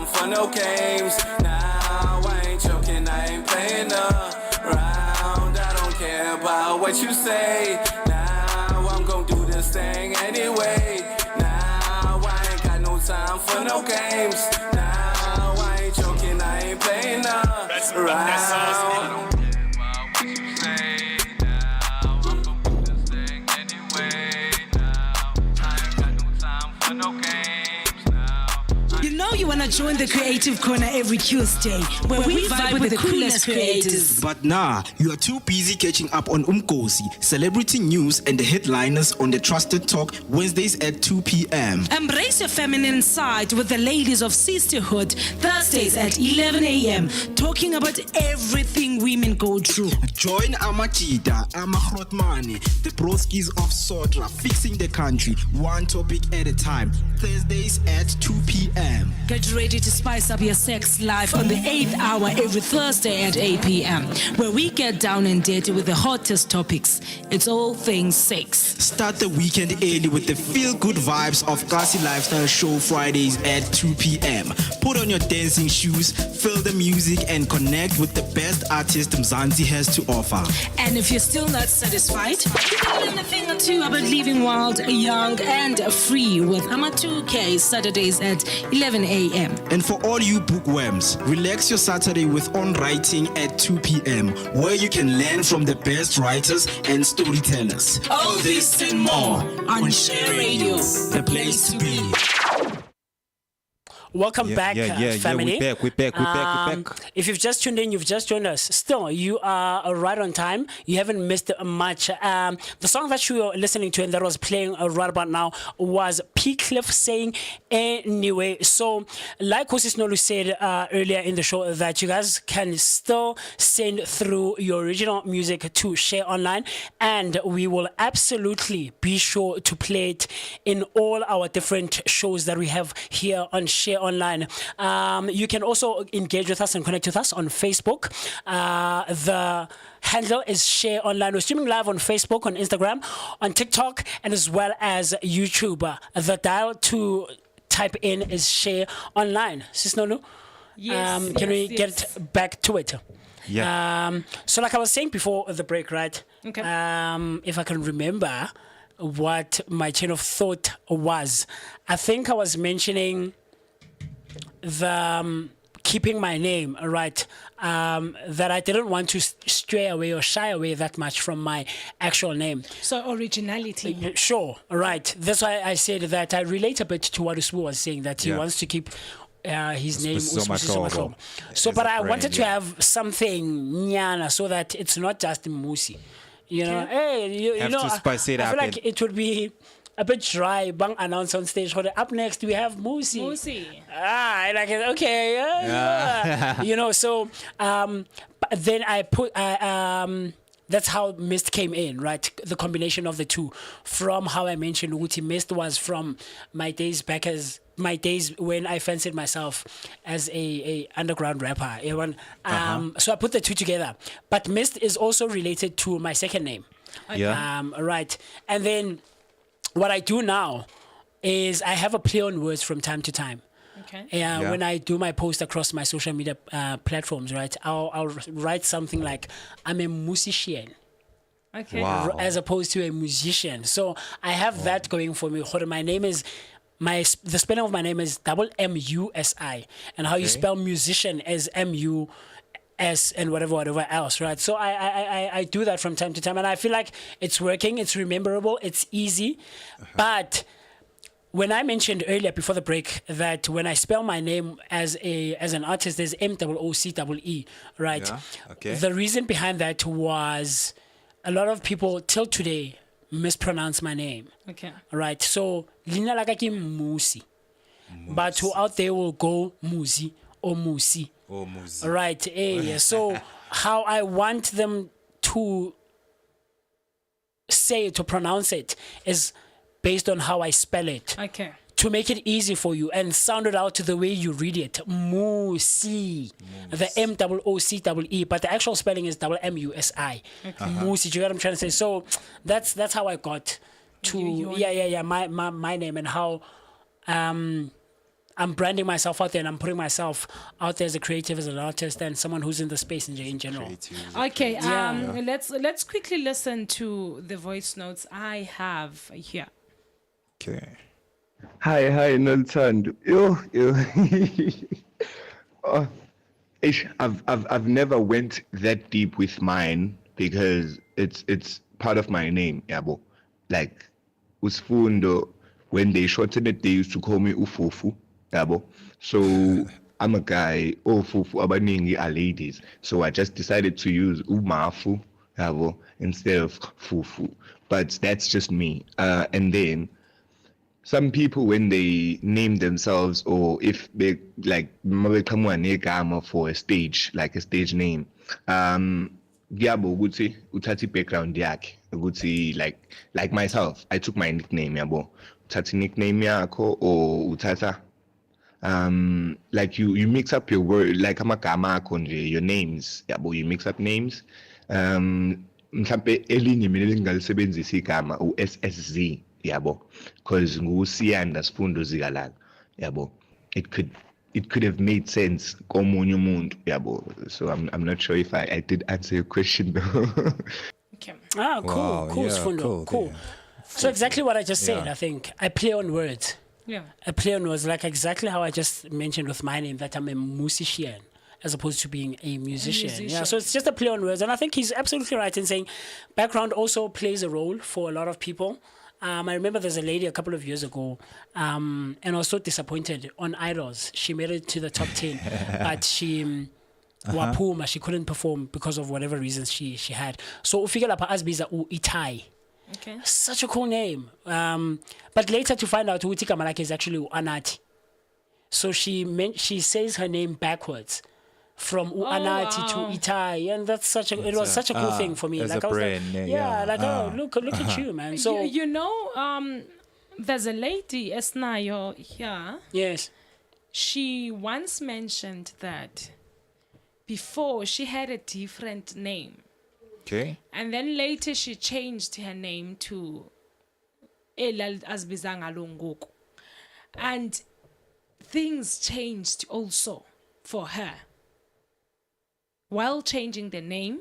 time for no games. Now I ain't joking, I ain't playing around. I don't care about what you say. Now I'm gon' do this thing anyway. Now I ain't got no time for no games. Now I ain't joking, I ain't playing around. I don't care about what you say. Now I'm gon' do this thing anyway. Now I ain't got no time for no games. You know you want to join the Creative Corner every Tuesday, where we vibe with the coolest creators. But nah, you are too busy catching up on Cosy, celebrity news and the headliners on the Trusted Talk Wednesdays at 2 p.m. Embrace your feminine side with the ladies of Sisterhood Thursdays at 11 a.m. talking about everything women go through. Join Amachida, Amahrotmani, the broskies of Sotra, fixing the country, one topic at a time. Thursdays at 2 p.m. Get ready to spice up your sex life on the 8th hour every Thursday at 8 p.m. where we get down and dirty with the hottest topics. It's all things sex. Start the weekend early with the feel-good vibes of Cosy Lifestyle Show Fridays at 2 p.m. Put on your dancing shoes, feel the music and connect with the best artist Mzansi has to offer. And if you're still not satisfied, you can learn a thing or two about living wild, young and free with Ama 2K Saturdays at 11 a.m. And for all you bookworms, relax your Saturday with On Writing at 2 p.m. where you can learn from the best writers and storytellers. All this and more on Share Radio, the place to be. Welcome back, family. We're back. If you've just tuned in, you've just joined us. Still, you are right on time. You haven't missed much. The song that you were listening to and that was playing right about now was P. Cliff saying anyway. So, like Cosy Nolu said earlier in the show, that you guys can still send through your original music to Share Online, and we will absolutely be sure to play it in all our different shows that we have here on Share Online. You can also engage with us and connect with us on Facebook. The handle is Share Online. We're streaming live on Facebook, on Instagram, on TikTok, and as well as YouTube. The dial to type in is Share Online. Sis Nolu? Yes. Can we get back to it? Yeah. So like I was saying before the break, right? Okay. If I can remember what my chain of thought was, I think I was mentioning the keeping my name, right? That I didn't want to stray away or shy away that much from my actual name. So originality. Sure, right. That's why I said that I relate a bit to what Usbu was saying, that he wants to keep his name Sibusiso Mahlobo. So, but I wanted to have something nyana so that it's not just Mmusi. You know, hey, you Have know, to spice it I up feel like it would be a bit dry. Bang announce on stage. Up next we have Mmusi. Mmusi. Like okay, yeah. You know. So, but then I put that's how Mist came in, right? The combination of the two. From how I mentioned, Uti Mist was from my days back as my days when I fancied myself as a underground rapper. So I put the two together. But Mist is also related to my second name. Right. And then what I do now is I have a play on words from time to time. Okay. When I do my post across my social media platforms, right, I'll write something like, I'm a musician. Okay. Wow. As opposed to a musician. So I have that going for me. My name is, the spelling of my name is MUSI. And how you spell musician is MUS and whatever else, right? So I do that from time to time. And I feel like it's working, it's rememberable, it's easy. But when I mentioned earlier before the break that when I spell my name as an artist, there's MOOCEE, right? Yeah, okay. The reason behind that was a lot of people till today mispronounce my name. Okay. Right. So lina laka ke Mmusi. But who out there will go Musi or Musi. Oh, Mmusi. Right. So how I want them to say it, to pronounce it, is based on how I spell it. Okay. To make it easy for you and sound it out the way you read it. Musi. The MOOCEE. But the actual spelling is MUSI. Musi. Do you get what I'm trying to say? So that's how I got to my name and how I'm branding myself out there and I'm putting myself out there as a creative, as an artist, and someone who's in the space in general. Okay, let's quickly listen to the voice notes I have here. Okay. Hi, Noluthando. Yo. Oh, I've never went that deep with mine because it's part of my name, yabo. Like Usfundo, when they shortened it, they used to call me Ufufu, yabo. So I'm a guy. Ufufu abaningi are ladies. So I just decided to use Umafu, yabo, instead of Fufu. But that's just me. And then some people, when they name themselves, or if they like for a stage, like a stage name, Giabo would say utati background yak. Would say like myself, I took my nickname yabo. Utati nickname yako or utata. Like you mix up your word, like amakama konje, your names yabo. You mix up names. Mhlampe elinye mina lingalisebenzisa igama uSSZ. Yabo, because ngusiyanda sifundo zikalala, yabo. It could have made sense komunye umuntu, yabo. So I'm not sure if I did answer your question though. Okay. Ah, cool, Wow, cool, yeah, Sfundo, cool, cool. yeah. So exactly what I just said, Yeah. I think. I play on words. Yeah. I play on words, like exactly how I just mentioned with my name, that I'm a musician, as opposed to being a musician. Yeah, so it's just a play on words. And I think he's absolutely right in saying background also plays a role for a lot of people. I remember there's a lady a couple of years ago, and I was so disappointed on Idols. She made it to the top 10, but she wapuma, she couldn't perform because of whatever reasons she had. So ufike lapha azbiza Itai. Okay. Such a cool name. But later to find out ukuthi igama lakhe is actually Anati. So she says her name backwards. From Anati to Itai, and that's it was such a cool thing for me. As Like a I was brand, like, yeah. oh, look at you, man. So you know, there's a lady, Esnayo, here. yes, She once mentioned that before she had a different name, Okay. and then later she changed her name to Elal Azbizanga Longoku, and things changed also for her. While changing the name,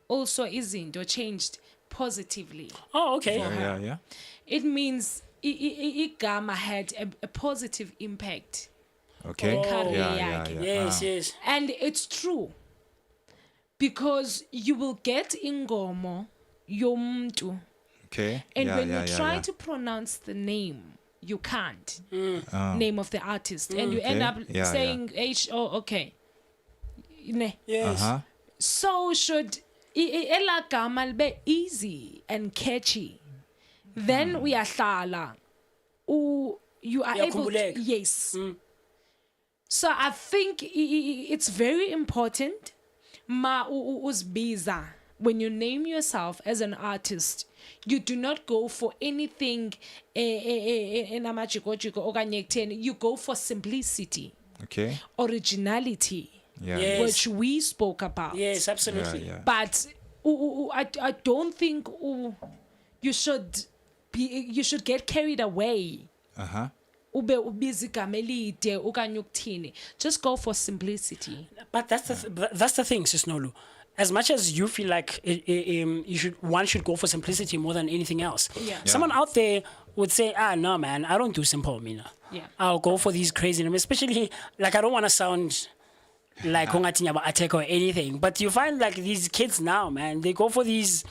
also izinto changed positively. oh okay, Yeah. It means igama had a positive impact. Okay. Career Yeah. yakhe. yes. And it's true. Because you will get ingomo yomtu. Okay. And yeah, when yeah, you yeah, try yeah. to pronounce the name, you can't. Oh. Name of the artist. And you end Okay. up Yeah, saying okay. Ne. Yes. Uh-huh. So should ela gama be easy and catchy. Then we are shala. You are able to, Uyakhumbuleka. yes. So I think it's very important ma uzbiza when you name yourself as an artist. You do not go for anything you go for simplicity, Okay. originality, Yeah. Yes. which we spoke about. Yes, absolutely. Yeah. But I don't think you should get carried away. Uh-huh. Ube ubizi igama elide okanye ukuthini. Just go for simplicity. But that's the thing, Sis Nolu. As much as you feel like one should go for simplicity more than anything else. Yeah. Someone out there would say, no, man, I don't do simple, Mina. Yeah. I'll go for these crazy names, especially like I don't want to sound like Hongatinya Attack or anything. But you find like these kids now, man, they go for these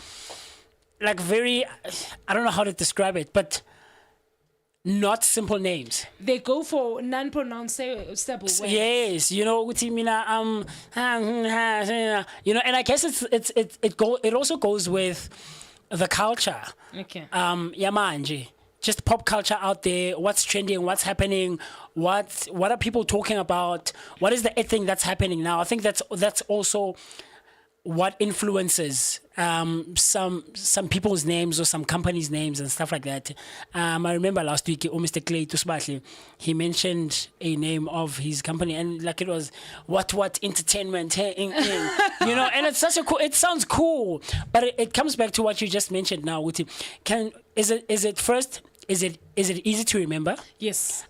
like very, I don't know how to describe it, but not simple names. They go for non-pronounceable words. Yes, you know, uthi mina you know, and I guess it also goes with the culture. Okay. Yamanje. Just pop culture out there, what's trending, what's happening, what are people talking about, what is the thing that's happening now. I think that's also what influences some people's names or some companies' names and stuff like that. I remember last week, Mr. Clay Sibahle, he mentioned a name of his company, and like it was what entertainment, you know, and it's such a cool. It sounds cool, but it comes back to what you just mentioned now. Is it first? is it easy to remember? Yes.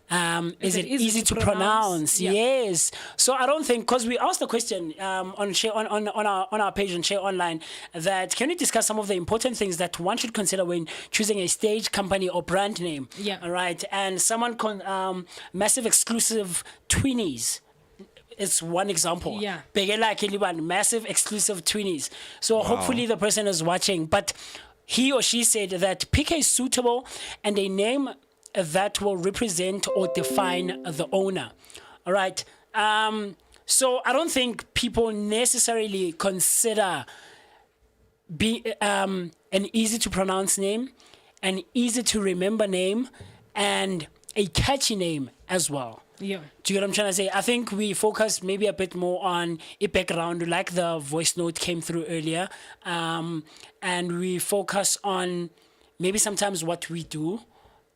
Is it easy to pronounce? Yeah. Yes. So I don't think, because we asked the question on our page on Share Online, that can we discuss some of the important things that one should consider when choosing a stage, company, or brand name? Yeah. All right. And someone Massive Exclusive Twinnies. It's one example. Yeah. Begela Kiliban, Massive Exclusive Twinnies. So hopefully the person is watching. But he or she said that pick a suitable and a name that will represent or define the owner. All right. So I don't think people necessarily consider an easy to pronounce name, an easy to remember name, and a catchy name as well. Yeah. Do you get what I'm trying to say? I think we focus maybe a bit more on a background, like the voice note came through earlier. And we focus on maybe sometimes what we do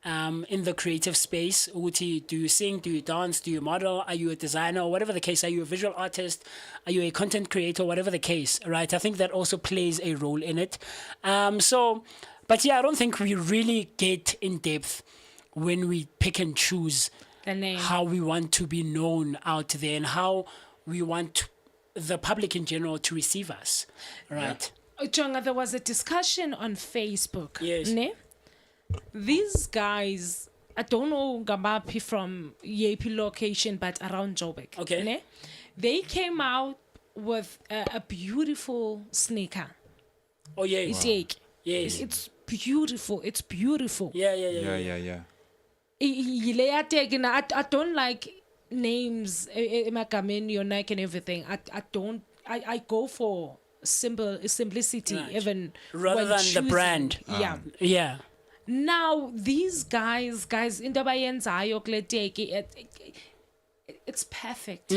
in the creative space. Uti, do you sing? Do you dance? Do you model? Are you a designer? Whatever the case. Are you a visual artist? Are you a content creator? Whatever the case, right? I think that also plays a role in it. But yeah, I don't think we really get in depth when we pick and choose The name. how we want to be known out there and how we want the public in general to receive us, right? Jonga, there was a discussion on Facebook. Yes. Ne? These guys, I don't know Gabapi from Yepi location, but around Joburg. Okay. Ne? They came out with a beautiful sneaker. Oh yeah, It's yes, It's beautiful. It's beautiful. Yeah. I don't like names, Makameni or Nike and everything. I go for simplicity, Right. even Rather when than the choosing. brand. Yeah. Yeah. Now these guys, into bayenzayo kule teki, it's perfect.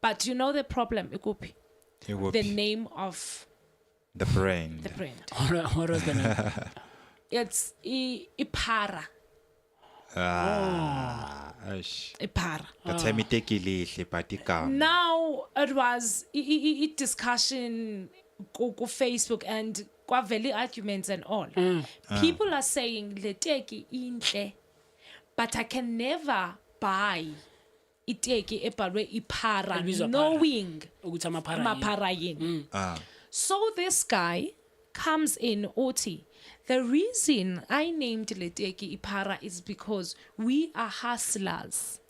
But you know the problem, Ikupi? The name of The brand. the brand. What was the name? It's Ipara. Aish. Ipara. Kathemitekile but ikama. Now it was a discussion go Facebook and very arguments and all. People are saying leteki intle, but I can never buy iteki ebhalwe Ipara Elibizwa Para. knowing Ukuthi amaphara yini. mapara yini. So this guy comes in Oti. The reason I named leteki Ipara is because we are hustlers.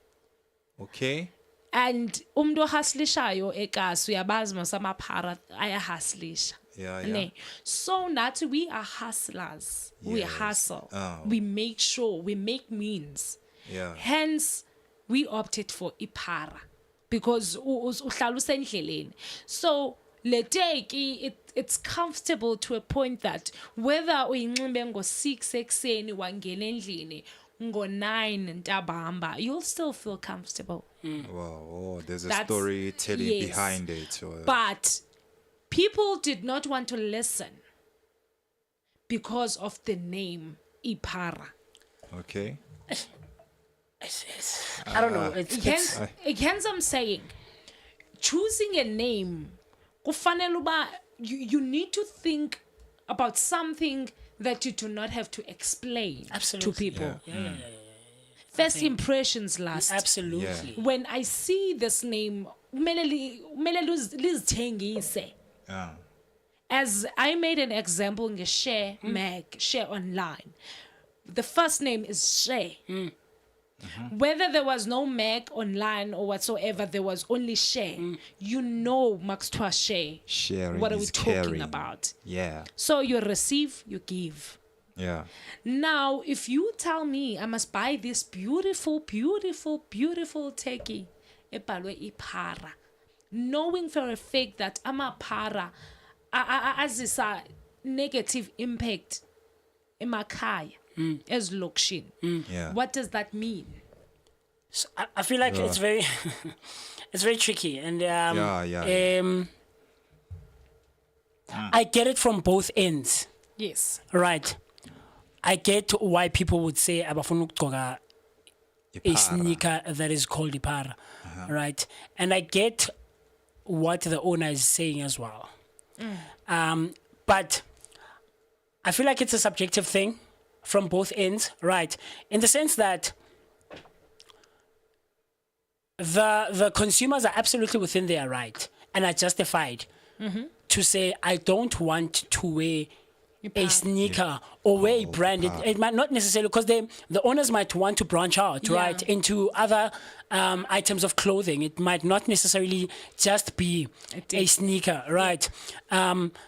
Okay. And umdo haslishayo ekasu yabazi masamaphara ayahaslisha. Yeah. Ne? So that we are hustlers. We Yes. hustle. Oh. We make sure, we make means. Yeah. Hence, we opted for Ipara. Because uhlala usendleleni. So leteki it's comfortable to a point that whether uyinxibe ngo-6 ekuseni wangena endlini ngo-9 ntabahamba, you'll still feel comfortable. Wow. There's a That's- storytelling yes. behind it. But people did not want to listen because of the name Ipara. Okay. I don't know. Hence I'm saying, choosing a name, kufanele uba you need to think about something that you do not have to explain Absolutely. to people. Yeah. First impressions last. Absolutely. When I see this name, kumele lizithengise. Yeah. As I made an example in Share Online. The first name is Share. Whether there was no Mag online or whatsoever, there was only Share. You know Max Twa Share. Sharing What are we is talking caring. about? Yeah. So you receive, you give. Yeah. Now, if you tell me I must buy this beautiful techie, ebhalwe Ipara, knowing for a fact that Amapara as is a negative impact emakhaya as lokshin. Yeah. What does that mean? So I feel like it's very it's very tricky, and I get it from both ends. Yes. Right. I get why people would say abafuna ukugqoka a sneaker that is called Ipara. Right. And I get what the owner is saying as well. But I feel like it's a subjective thing. from both ends, right? In the sense that the consumers are absolutely within their right and are justified to say, I don't want to wear a sneaker or wear a brand. It might not necessarily, because the owners might want to branch out, right, into other items of clothing. It might not necessarily just be a sneaker, right?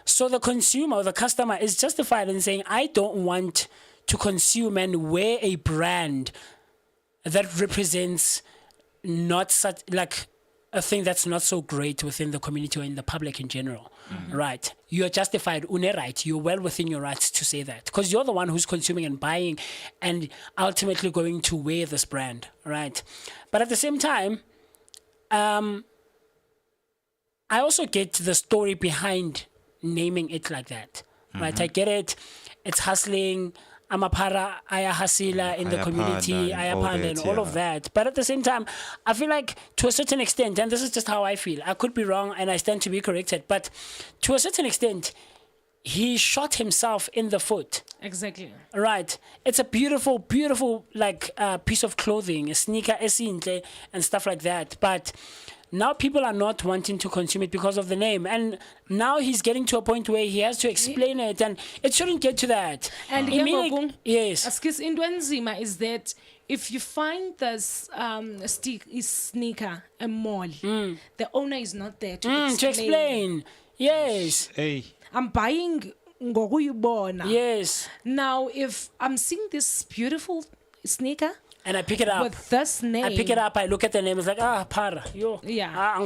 So the consumer or the customer is justified in saying, I don't want to consume and wear a brand that represents not such, like, a thing that's not so great within the community or in the public in general, right? You're justified, right? You're well within your rights to say that, because you're the one who's consuming and buying and ultimately going to wear this brand, right? But at the same time, I also get the story behind naming it like that, right? I get it. It's hustling. Amapara, Ayahasila in the community, Ayapanda, and all of that. But at the same time, I feel like to a certain extent, and this is just how I feel, I could be wrong and I stand to be corrected, but to a certain extent, he shot himself in the foot. Exactly. Right. It's a beautiful, beautiful, like, piece of clothing, a sneaker, and stuff like that. But now people are not wanting to consume it because of the name. And now he's getting to a point where he has to explain it, and it shouldn't get to that. And yes. Askis indwenzima is that if you find this sneaker a mall, the owner is not there to explain. Yes. Hey. I'm buying ngokuyibona. Yes. Now, if I'm seeing this beautiful sneaker, and I pick it up with this name, I pick it up, I look at the name, it's like, para, yo. Yeah. I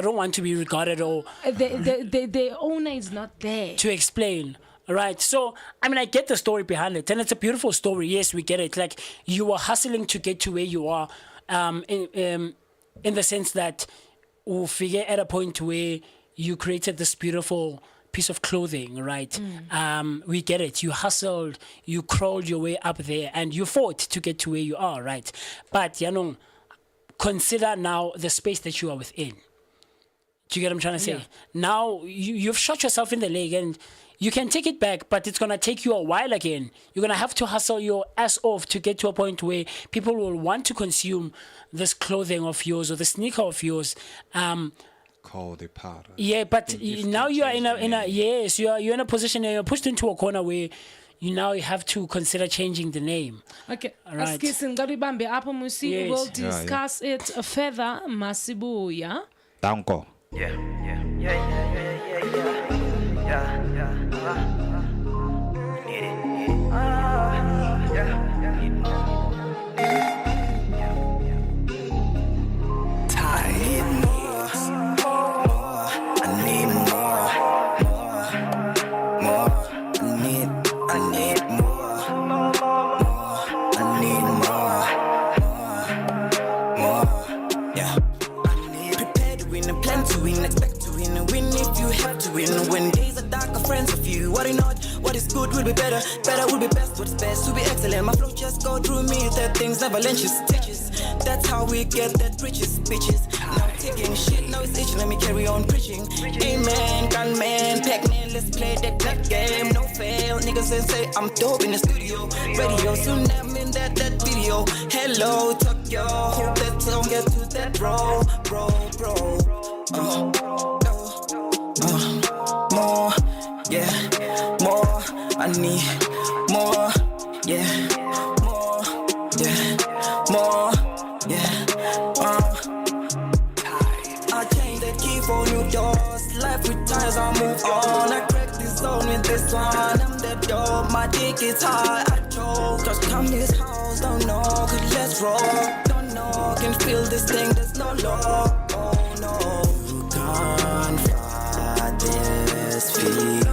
don't want to be regarded or the owner is not there to explain. Right. So, I mean, I get the story behind it, and it's a beautiful story. Yes, we get it. Like, you are hustling to get to where you are, in the sense that you figure at a point where you created this beautiful piece of clothing, right? We get it. You hustled, you crawled your way up there, and you fought to get to where you are, right? But, consider now the space that you are within. Do you get what I'm trying to say? Yeah. Now, you've shot yourself in the leg, and you can take it back, but it's going to take you a while again. You're going to have to hustle your ass off to get to a point where people will want to consume this clothing of yours or the sneaker of yours. Called a para. Yeah, but now you are in a yes, you're in a position where you're pushed into a corner where you now have to consider changing the name. Okay. Right. Mmusi, Yes. we'll discuss it further. Masibuya. Danko. When days are dark, our friends of you. Worry not, what is good will be better. Better will be best, what's best will be excellent. My flow just go through me, that things never lent you stitches. That's how we get that riches, bitches. Now taking shit, now it's itching, let me carry on preaching. Amen, gunman, Pac-Man, let's play that game. No fail, niggas and say I'm dope in the studio. Radio, soon I'm in that video. Hello, Tokyo, hope that song get to that bro. More, yeah, more, I need more, yeah, more, yeah, more, yeah, I change the key for new doors, life retires, I move on, I crack this zone with this one, I'm the dope, my dick is high, I choke, cause come this house, don't know, cause let's roll, don't know, can feel this thing, there's no law, oh no, you can't fight this feeling.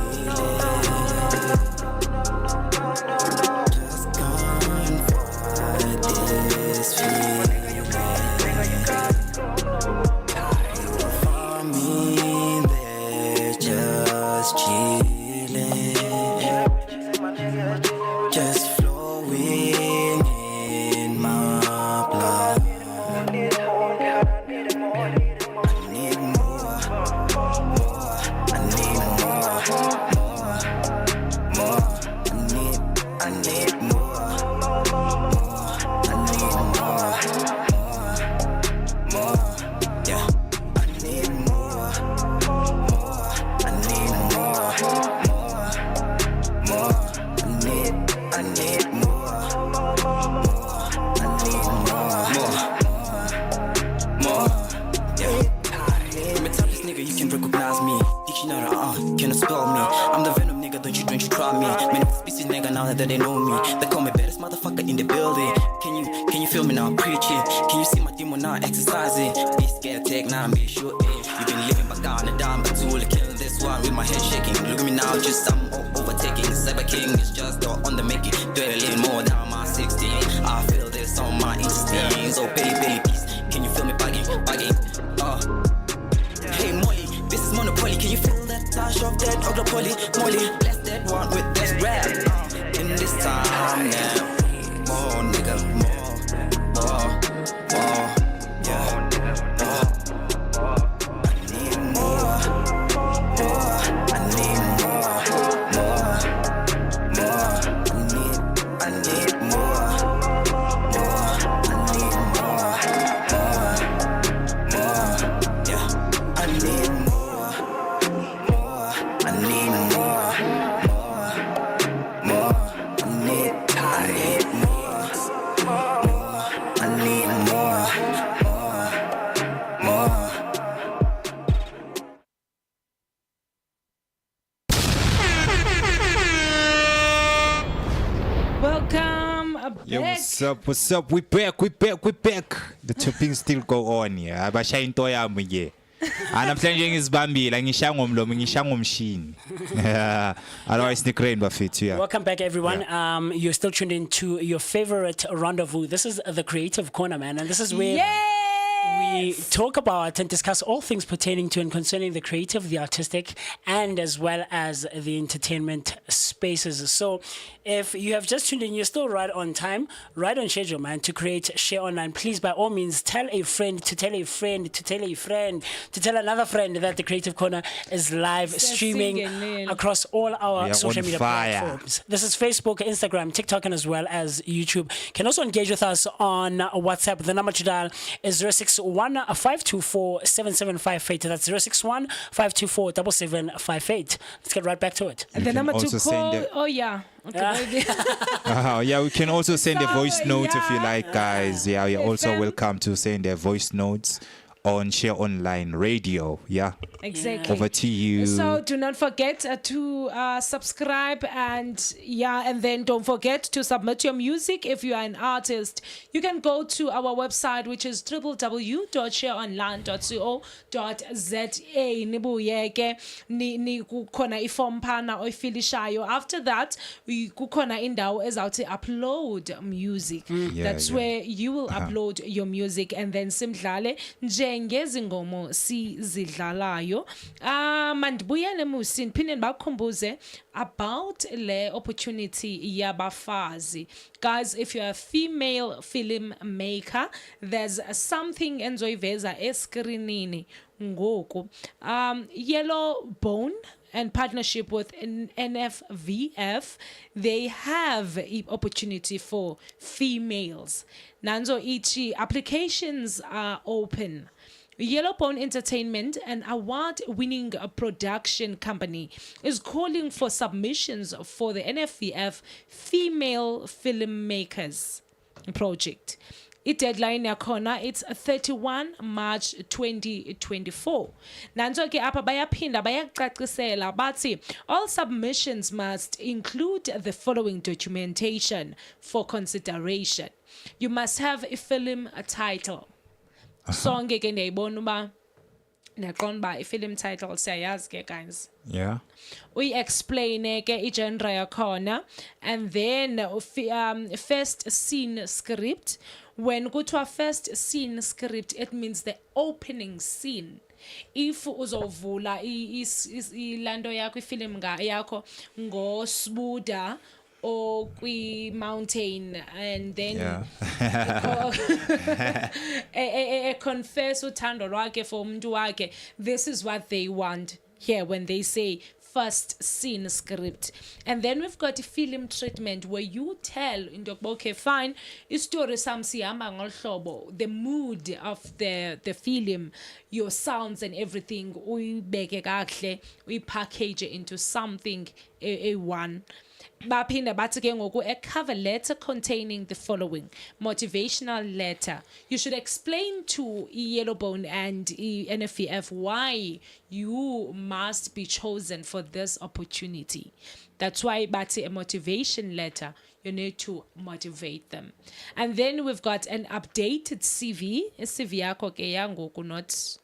Just can't fight this feeling. You find me there just chilling, just flowing in my blood. recognize me. Dictionary, cannot spell me. I'm the venom nigga, don't you try me. Man, it's species nigga now that they know me. They call me baddest motherfucker in the building. Can you feel me now preaching? Can you see my demon now exercising? Be scared, take now, be sure. You've been living back down and down, but to killing this one with my head shaking. Look at me now, just I'm overtaking. Cyber King is just on the making. Dwelling more down my 16. I feel this on my instincts. Oh baby, please, can you feel me bugging? Hey Molly, this is Monopoly. Can you feel that touch of that of the poly? Molly, bless that one with this rap. In this time now, more nigga, more, yeah, more. I need more, I need more, I need more, I need more, yeah, I need more, I need more, Welcome Yo, back. what's up? We back. The toppings still go on, yeah. Abasha into yami nje. Anamhlanje ngizibambile ngisha ngomlomo ngisha ngomshini. Otherwise nikrane bafethu, yeah. Welcome back, everyone. You're still tuned in to your favorite rendezvous. This is the Creative Corner, man, and this is where we talk about and discuss all things pertaining to and concerning the creative, the artistic, and as well as the entertainment spaces. So if you have just tuned in, you're still right on time, right on schedule, man, to create Share Online. Please, by all means, tell a friend to tell a friend to tell a friend to tell another friend that the Creative Corner is live streaming across all our social media platforms. This is Facebook, Instagram, TikTok, and as well as YouTube. You can also engage with us on WhatsApp. The number to dial is 061-524-7758. That's 061-524-7758. Let's get right back to it. And the number to call. We can also send a voice note if you like, guys. Yeah, you're also welcome to send a voice notes on Share Online Radio. Yeah. Exactly. Over to you. So do not forget to subscribe and then don't forget to submit your music. If you are an artist, you can go to our website, which is www.shareonline.co.za. Nibuyeke ni kukhona iform phana oyifilishayo. After that, kukhona indawo ezawuthi upload music. That's where you will upload your music and then simdlale njengezingomo sizidlalayo. Mandibuyele Mmusi phinde bakhumbuze about le opportunity yabafazi. Guys, if you're a female film maker, there's something enzoyiveza escreenini ngoku. Yellow Bone and partnership with NFVF, they have opportunity for females. Nanzo ichi applications are open. Yellowbone Entertainment, an award-winning production company, is calling for submissions for the NFVF Female Filmmakers Project. Its deadline yakhona, it's 31 March 2024. Nanzo ke apa bayaphinda bayacacisela bathi all submissions must include the following documentation for consideration. You must have a film title. Songe ke ndiyayibona uba ndiyaqonda uba i-film title siyayazi ke, guys. Yeah. Uyi-explain ke i-genre yakhona, and then first scene script. When kuthiwa first scene script, it means the opening scene. If uzovula ilando yakho ifilm yakho ngosibuda or kwi mountain, and then confess uthando lwakhe for umuntu wakhe, this is what they want here when they say first scene script. And then we've got a film treatment where you tell into okay, fine, story sam sihamba ngolhlobo, the mood of the film, your sounds and everything, uyibeke kahle, uyipackage into something a one. Baphinda bathi ke ngoku a cover letter containing the following motivational letter. You should explain to Yellowbone and NFEF why you must be chosen for this opportunity. That's why bathi a motivation letter. You need to motivate them. And then we've got an updated CV. CV yakho ke yangoku not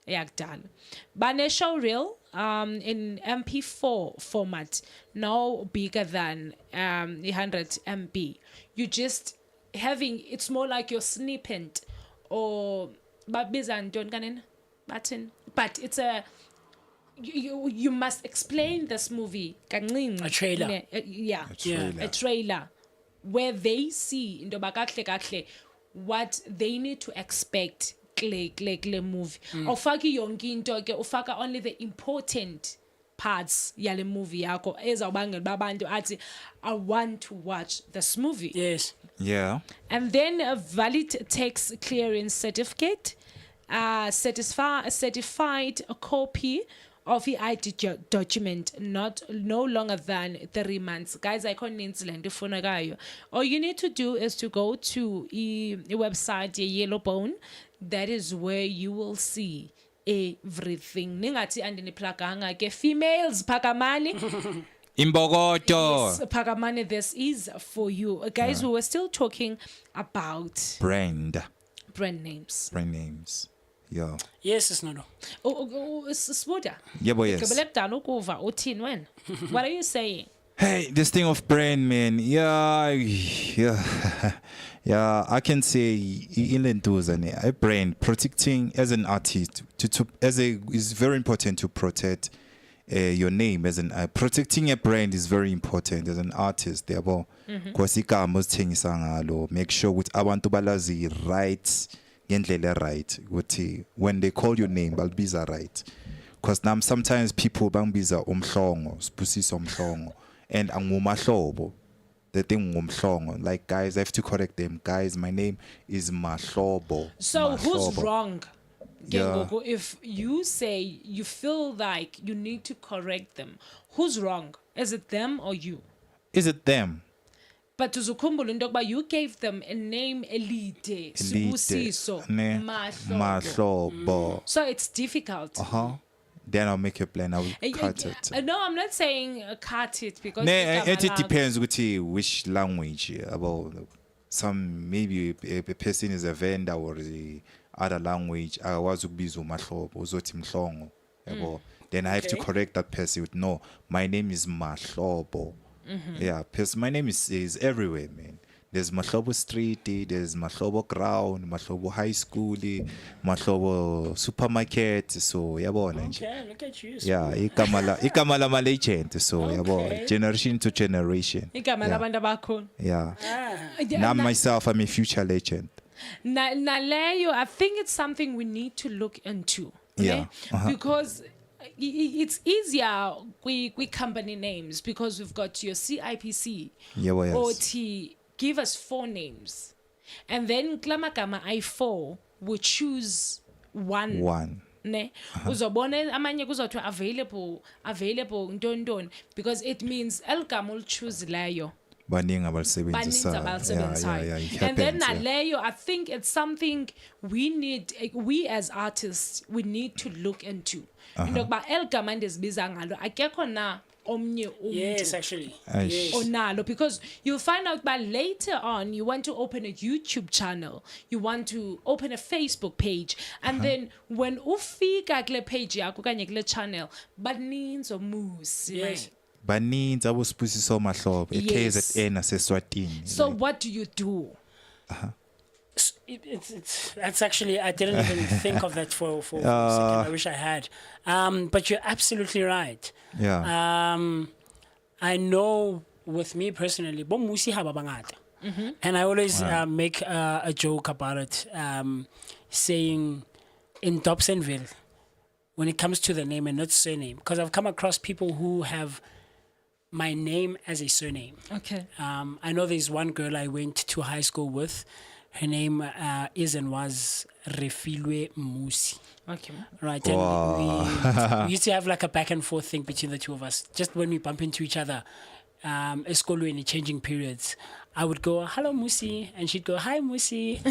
yakudala. Bane show reel in MP4 format, no bigger than 100 MB. You just having, it's more like your snippet or button, but it's a you must explain this movie. A trailer. Yeah. trailer. A trailer where they see into bakakhle what they need to expect kle movie. Awufaki yonke into ke, ufaka only the important parts yale movie yakho ezawubangela babantu athi I want to watch this movie. Yes. Yeah. And then a valid tax clearance certificate, certified a copy of the ID document, no longer than 3 months. Guys, I can't instant. All you need to do is to go to the website Yellowbone. That is where you will see everything. Ningati andini plakanga ke females pakamani. Imbogoto. Yes, pakamani, this is for you. Guys, we were still talking about Brand names. names. Yeah. Yes, it's no. Sbuda. Yeah, boy, yes. What are you saying? Hey, this thing of brand, man. Yeah. Yeah, I can say a brand protecting as an artist is very important to protect your name as an protecting a brand is very important as an artist. Therefore, make sure with abantu balazi right right when they call your name balbiza right, because now sometimes people bangbiza Sibusiso Mahlobo and Mahlobo. The thing like, guys, I have to correct them. Guys, my name is Mahlobo. So who's Mahlobo. wrong? Yeah. If you say you feel like you need to correct them, who's wrong? Is it them or you? Is it them? But you gave them a name elite, Sibusiso Mahlobo. So it's difficult. Then I'll make a plan. I will cut it. No, I'm not saying cut it because it depends which language. About some, maybe a person is a vendor or the other language. I was ubizo Mahlobo, uzoti Mhlongo. Then I have to correct that person with no. My name is Mahlobo. Yeah, because my name is everywhere, man. There's Mahlobo Street, there's Mahlobo Ground, Mahlobo High School, Mahlobo Supermarket. So, yeah, Okay, look at you. yeah, ikamala malagent. So, yeah, generation to generation. Yeah. Now myself, I'm a future legend. Naleyo, I think it's something we need to look into. Yeah. Because it's easier with company names, because we've got your CIPC, Yeah, well, yes. OT. Give us 4 names, and then Klamakama I4 will choose one. Ne? Uzobone amanye kuzothiwa available ndondon, because it means elgama will choose leyo. Baningi abasebenzisayo. Yeah, And then naleyo, I think it's something we as artists, we need to look into. Into ba elgama ndizibiza ngalo akekho na omnye umuntu. Yes, actually. Yes. Onalo, because you'll find out that later on you want to open a YouTube channel, you want to open a Facebook page, and then when ufika kule page yakho kanye kule channel baninzi Mmusi. Yes. Baninzi aboSibusiso Mahlobo, KZN naseSwatini. So what do you do? That's actually, I didn't even think of that for a second. I wish I had. But you're absolutely right. Yeah. I know with me personally, Mmusi haba bangata. And I always make a joke about it, saying in Dobsonville, when it comes to the name and not surname, because I've come across people who have my name as a surname. Okay. I know there's one girl I went to high school with. Her name is and was Refilwe Mmusi. Okay. Right. And we used to have like a back and forth thing between the two of us. Just when we bump into each other, eskolweni changing periods, I would go, hello Mmusi, and she'd go, hi Mmusi,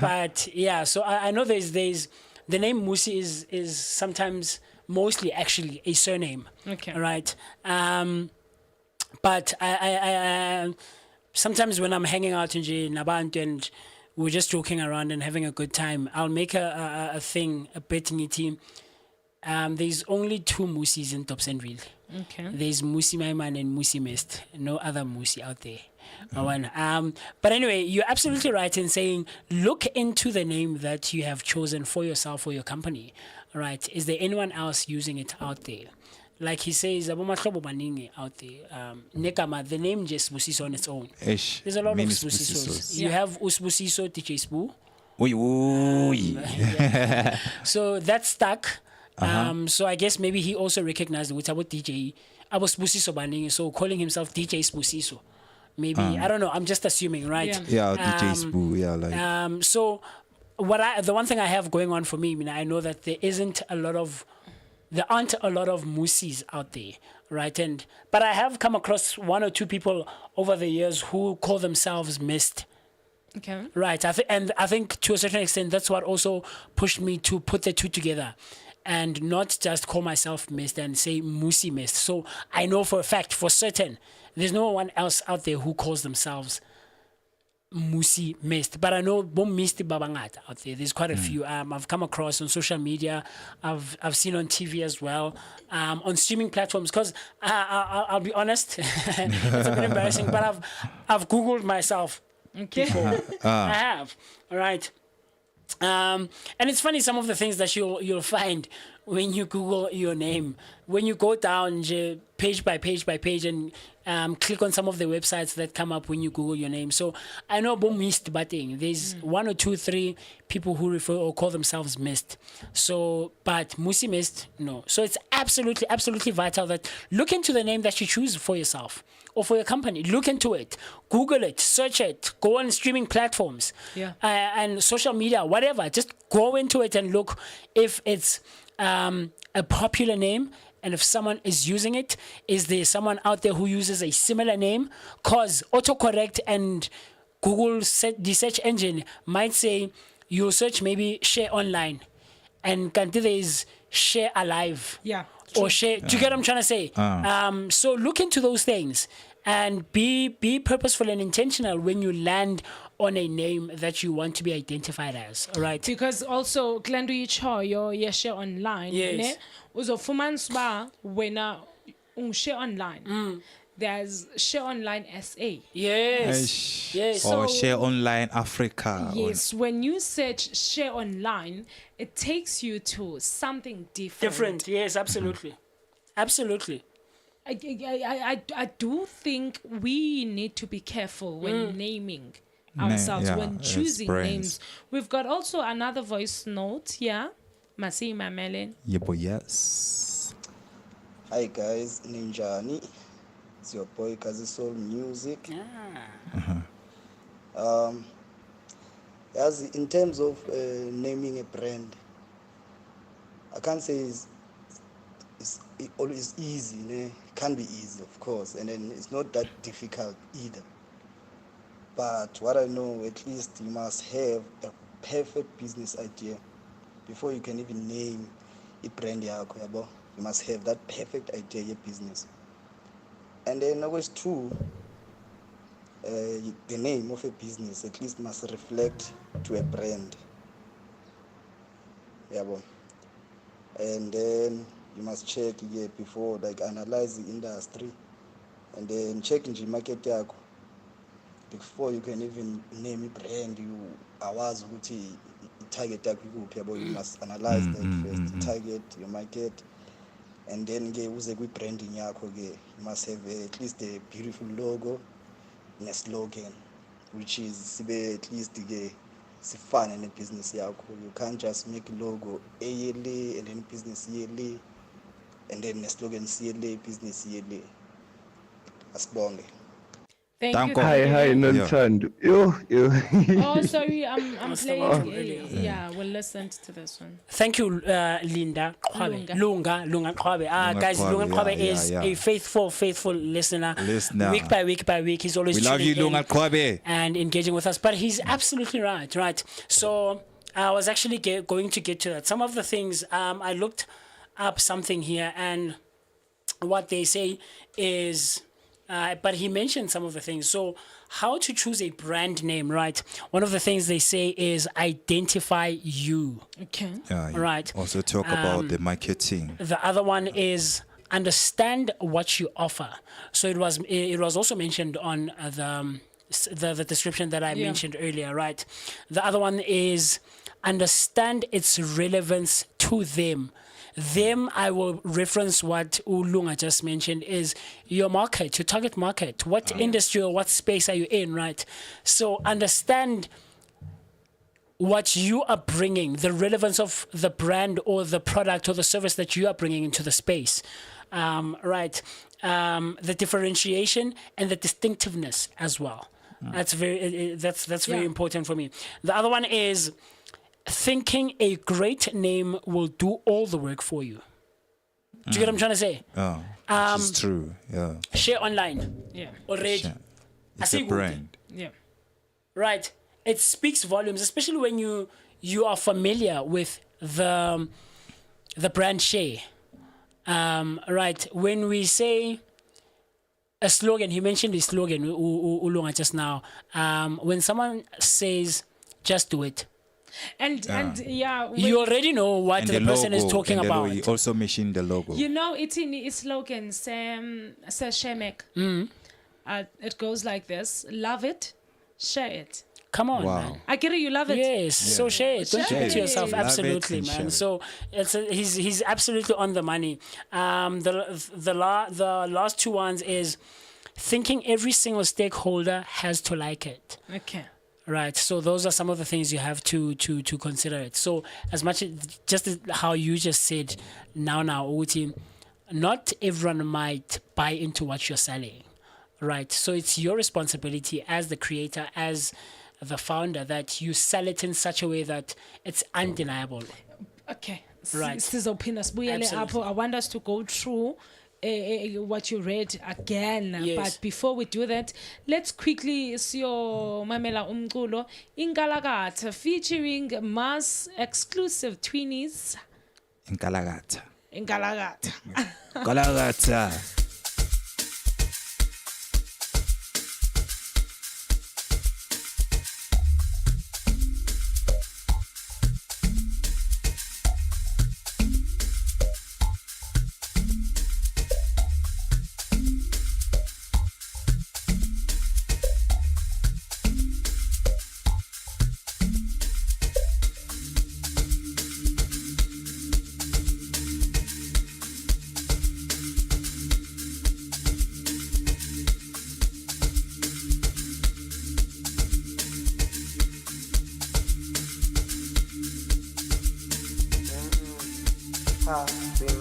but yeah, so I know there's the name Mmusi is sometimes mostly actually a surname. Okay. Right. But I sometimes when I'm hanging out in Nabantu and we're just joking around and having a good time, I'll make a thing, a betting team. There's only 2 Mmusis in Topsenville. Okay. There's Mmusi Maiman and Mmusi Mist. No other Mmusi out there. But anyway, you're absolutely right in saying look into the name that you have chosen for yourself or your company. Right? Is there anyone else using it out there? Like he says, Mahlobo baningi out there. Nekama, the name just Sibusiso on its own. There's a lot of Sibusisos. You have Sibusiso, DJ Sbu. So that's stuck. So I guess maybe he also recognized which about DJ. I was Sibusiso baningi, so calling himself DJ Sibusiso. Maybe I don't know. I'm just assuming, right? Yeah, DJ Sbu. Yeah, like. So the one thing I have going on for me, I know that there aren't a lot of Mmusis out there, right? But I have come across 1 or 2 people over the years who call themselves Mist. Okay. Right. I think to a certain extent that's what also pushed me to put the 2 together and not just call myself Mist and say Mmusi Mist. So I know for a fact, for certain, there's no one else out there who calls themselves Mmusi Mist, but I know Bom Misti Babangata out there. There's quite a few. I've come across on social media. I've seen on TV as well, on streaming platforms. Because I'll be honest, it's a bit embarrassing, but I've Googled myself before. I have, all right. And it's funny some of the things that you'll find when you Google your name. When you go down page by page and click on some of the websites that come up when you Google your name. So I know Boom Mist Batting. There's 1 or 2, 3 people who refer or call themselves Mist. So, but Mmusi Mist, no. So it's absolutely vital that look into the name that you choose for yourself or for your company. Look into it. Google it. Search it. Go on streaming platforms. Yeah. And social media, whatever. Just go into it and look if it's a popular name. And if someone is using it, is there someone out there who uses a similar name? Because autocorrect and Google the search engine might say you search maybe share online, and there is share alive. Yeah. Or share. Do you get what I'm trying to say? So look into those things and be purposeful and intentional when you land on a name that you want to be identified as. All right. Because also Glendu Ichoyo share online. Yes. Uzofumaniswa wena share online. There's share online SA. Yes. Yes. Or share online Africa. Yes, when you search share online, it takes you to something different. Yes, absolutely. Absolutely. I do think we need to be careful when naming ourselves, when choosing names. We've got also another voice note here. Masi Mamelen. Yes. Hi guys, Ninjani. It's your boy Cosy Soul Music. As in terms of naming a brand, I can't say it's always easy. It can be easy, of course, and then it's not that difficult either. But what I know, at least you must have a perfect business idea before you can even name a brand. You must have that perfect idea, your business. And then always two, the name of a business at least must reflect to a brand. And then you must check before, like analyze the industry, and then check in the market before you can even name a brand. You target you must analyze that first. Target your market, and then branding you must have at least a beautiful logo and a slogan, which is at least fun in a business. You can't just make a logo yearly and then business yearly and then a slogan yearly, business yearly. Asbonge. Thank Danko. you. Hi, Noluthando. Yo. Oh, sorry, I'm still playing. Yeah, we'll listen to this one. Thank you, Linda. Lunga Qwabe. Guys, Qwabe, Lunga Qwabe yeah, is yeah. a faithful listener. Week by week, he's always We love you, tuning in Lunga Qwabe. and engaging with us. But he's absolutely right. So I was actually going to get to that. Some of the things, I looked up something here, and what they say is, but he mentioned some of the things. So how to choose a brand name, right? One of the things they say is identify you. Okay. Yeah, you Right. Also talk about the marketing. The other one is understand what you offer. So it was also mentioned on the description that I mentioned earlier, right? The other one is understand its relevance to them. Them, I will reference what Ulunga just mentioned, is your market, your target market. What industry or what space are you in, right? So understand what you are bringing, the relevance of the brand or the product or the service that you are bringing into the space, right? The differentiation and the distinctiveness as well. That's very important for me. The other one is thinking a great name will do all the work for you. Do you get what I'm trying to say? Oh, which is true. Yeah. Share online. Yeah. Already. Sure. I It's say a good. brand. Yeah. Right. It speaks volumes, especially when you are familiar with the brand Share. Right. When we say a slogan, he mentioned the slogan Ulunga just now. When someone says, "Just do it," And yeah, you already know what And the person is talking and about. He also mentioned the logo. you know, it's in his slogan, says Shemek. It goes like this: love it, share it. Come on, Wow. man. I get it, you love it. Yes, so share it. Don't keep it to yourself. Love it Absolutely, and share man. it. So he's absolutely on the money. The last two ones is thinking every single stakeholder has to like it. Okay. Right. So those are some of the things you have to consider it. So as much as just how you just said now Uti, not everyone might buy into what you're selling. Right. So it's your responsibility as the creator, as the founder, that you sell it in such a way that it's undeniable. Okay. Right. Sizophinda sibuyele Absolutely. apho. I want us to go through what you read again. Yes. But before we do that, let's quickly mamela umculo Ingalagata featuring Mass exclusive Twinnies. Nkalagata. Ingalagata. Nkalagata.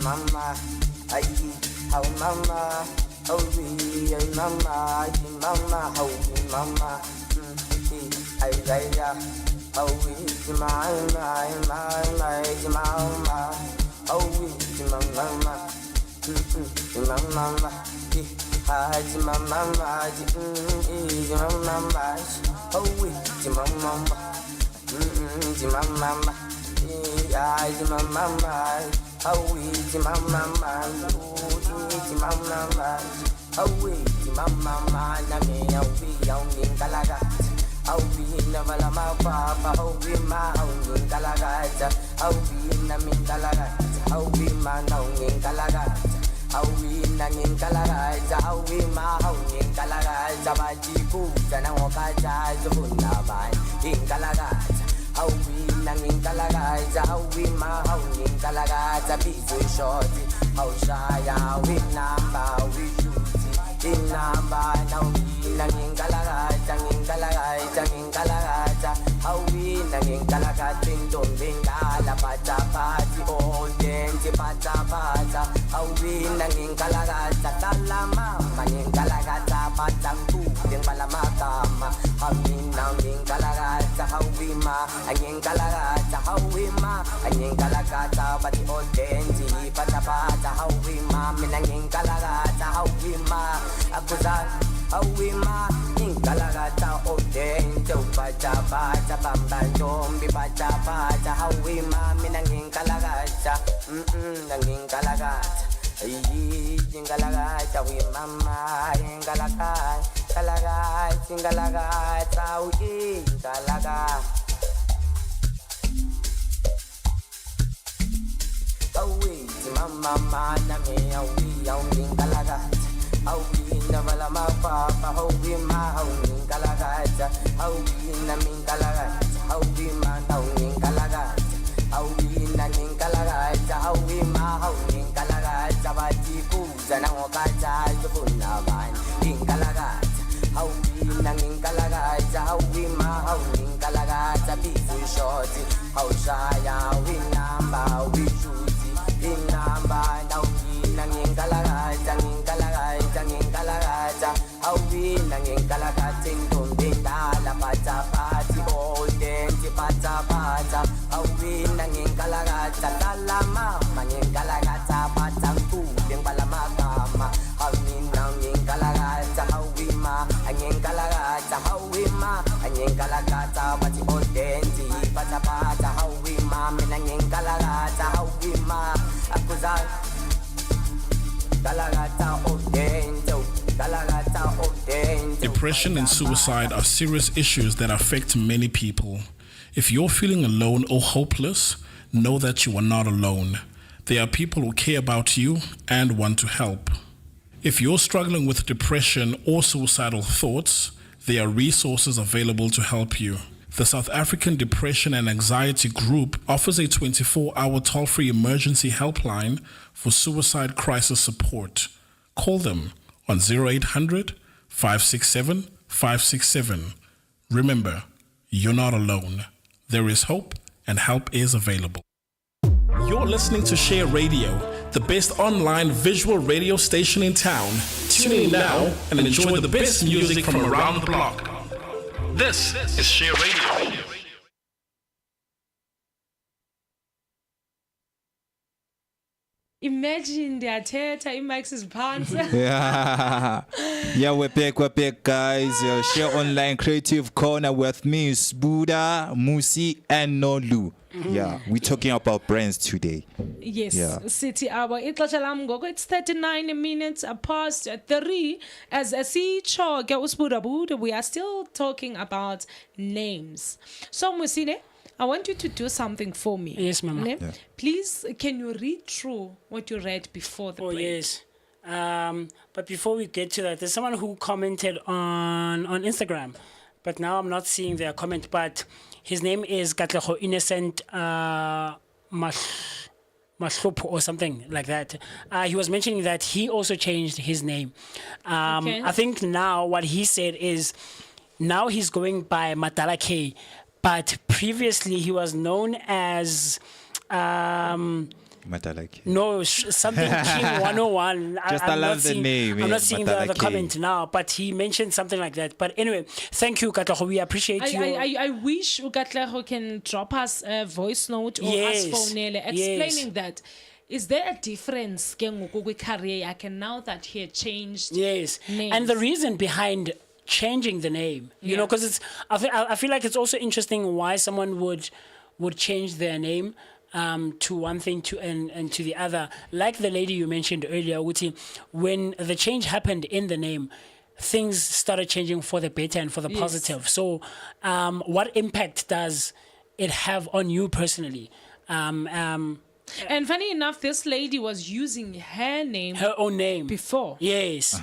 Mama, I how mama, oh we mama, mama, how mama, I oh we mama, oh we mama, mama, Haji mama, mama, oh we mama, Haji mama. How we mama, mama, how we mama, na me how we in Galaga, how we never la ma papa, how we ma in Galaga, how we na min Galaga, how we ma now in Galaga, how we na in Galaga, how we ma in Galaga, Zabati Boots and Awakaja, Zubuna in Galaga. How we nanging kalagaja, how we ma how in kalagaja, busy shorty, how shy, how we number, we shoot in number, now we nanging kalagaja, how we nanging kalagaja, don't bring la pata party, all dance, pata, how we nanging kalagaja, talama, maning kalagaja, patang tu, hawima anyenkalakata hawima anyenkalakata bati odenti patapata hawima mina nyenkalakata hawima akuza hawima nyenkalakata odenti patapata bamba ntombi patapata hawima mina nyenkalakata nyenkalakata Jingalagata, we mama, Jingalagata, Galagata, Jingalagata, we Galaga. Oh, we, mama, mana, me, oh, we, oh, Jingalagata. Oh, we, never my papa, oh, we, ma, oh, Jingalagata. Oh, we, namin Galagata, oh, we, man, oh, Jingalagata. Oh, we, namin Galagata, oh, we, ma, oh, Jingalagata. Batipuza na ngokata yofuna bani inkalakata awina nginkalakata awima awinkalakata bizu shoti awshaya winamba wishuti inamba awina nginkalakata awina nginkalakata ntombi ndala patapati odenti patapata awina nginkalakata dala mama nginkalakata patanku bala magama awina nginkalakata awima nginkalakata awima nginkalakata pati odenti patapata awima mina nginkalakata awima akuza kalakata odenti. Depression and suicide are serious issues that affect many people. If you're feeling alone or hopeless, know that you are not alone. There are people who care about you and want to help. If you're struggling with depression or suicidal thoughts, there are resources available to help you. The South African Depression and Anxiety Group offers a 24-hour toll-free emergency helpline for suicide crisis support. Call them on 0800 567 567. Remember, you're not alone. There is hope and help is available. You're listening to Share Radio, the best online visual radio station in town. Tune in now and enjoy the best music from around the block. This is Share Radio. Imagine the Ateta, Max's pants. Yeah, we're back, guys. Share Online Creative Corner with me, Buddha, Mmusi, and Nolu. Yeah, we're talking about brands today. Yes, Yeah. City Hour. It's 39 minutes past 3. As a Buddha, we are still talking about names. So, Musine, I want you to do something for me. Yes, Mama. Ne? Yeah. Please, can you read through what you read before the break? Yes. But before we get to that, there's someone who commented on Instagram, but now I'm not seeing their comment. But his name is Katleho Innocent Mahlobo or something like that. He was mentioning that he also changed his name. Okay. I think now what he said is now he's going by Madala K, but previously he was known as something King 101. I love the name. I'm not seeing the comment now, but he mentioned something like that. But anyway, thank you, Katleho. We appreciate you. I wish Katleho can drop us a voice note or us phone explaining that. Is there a difference career now that he had changed names? And the reason behind changing the name, you know, because I feel like it's also interesting why someone would change their name to one thing and to the other. Like the lady you mentioned earlier, Uti, when the change happened in the name, things started changing for the better and for the positive. So what impact does it have on you personally? And funny enough, this lady was using her own name before. Yes.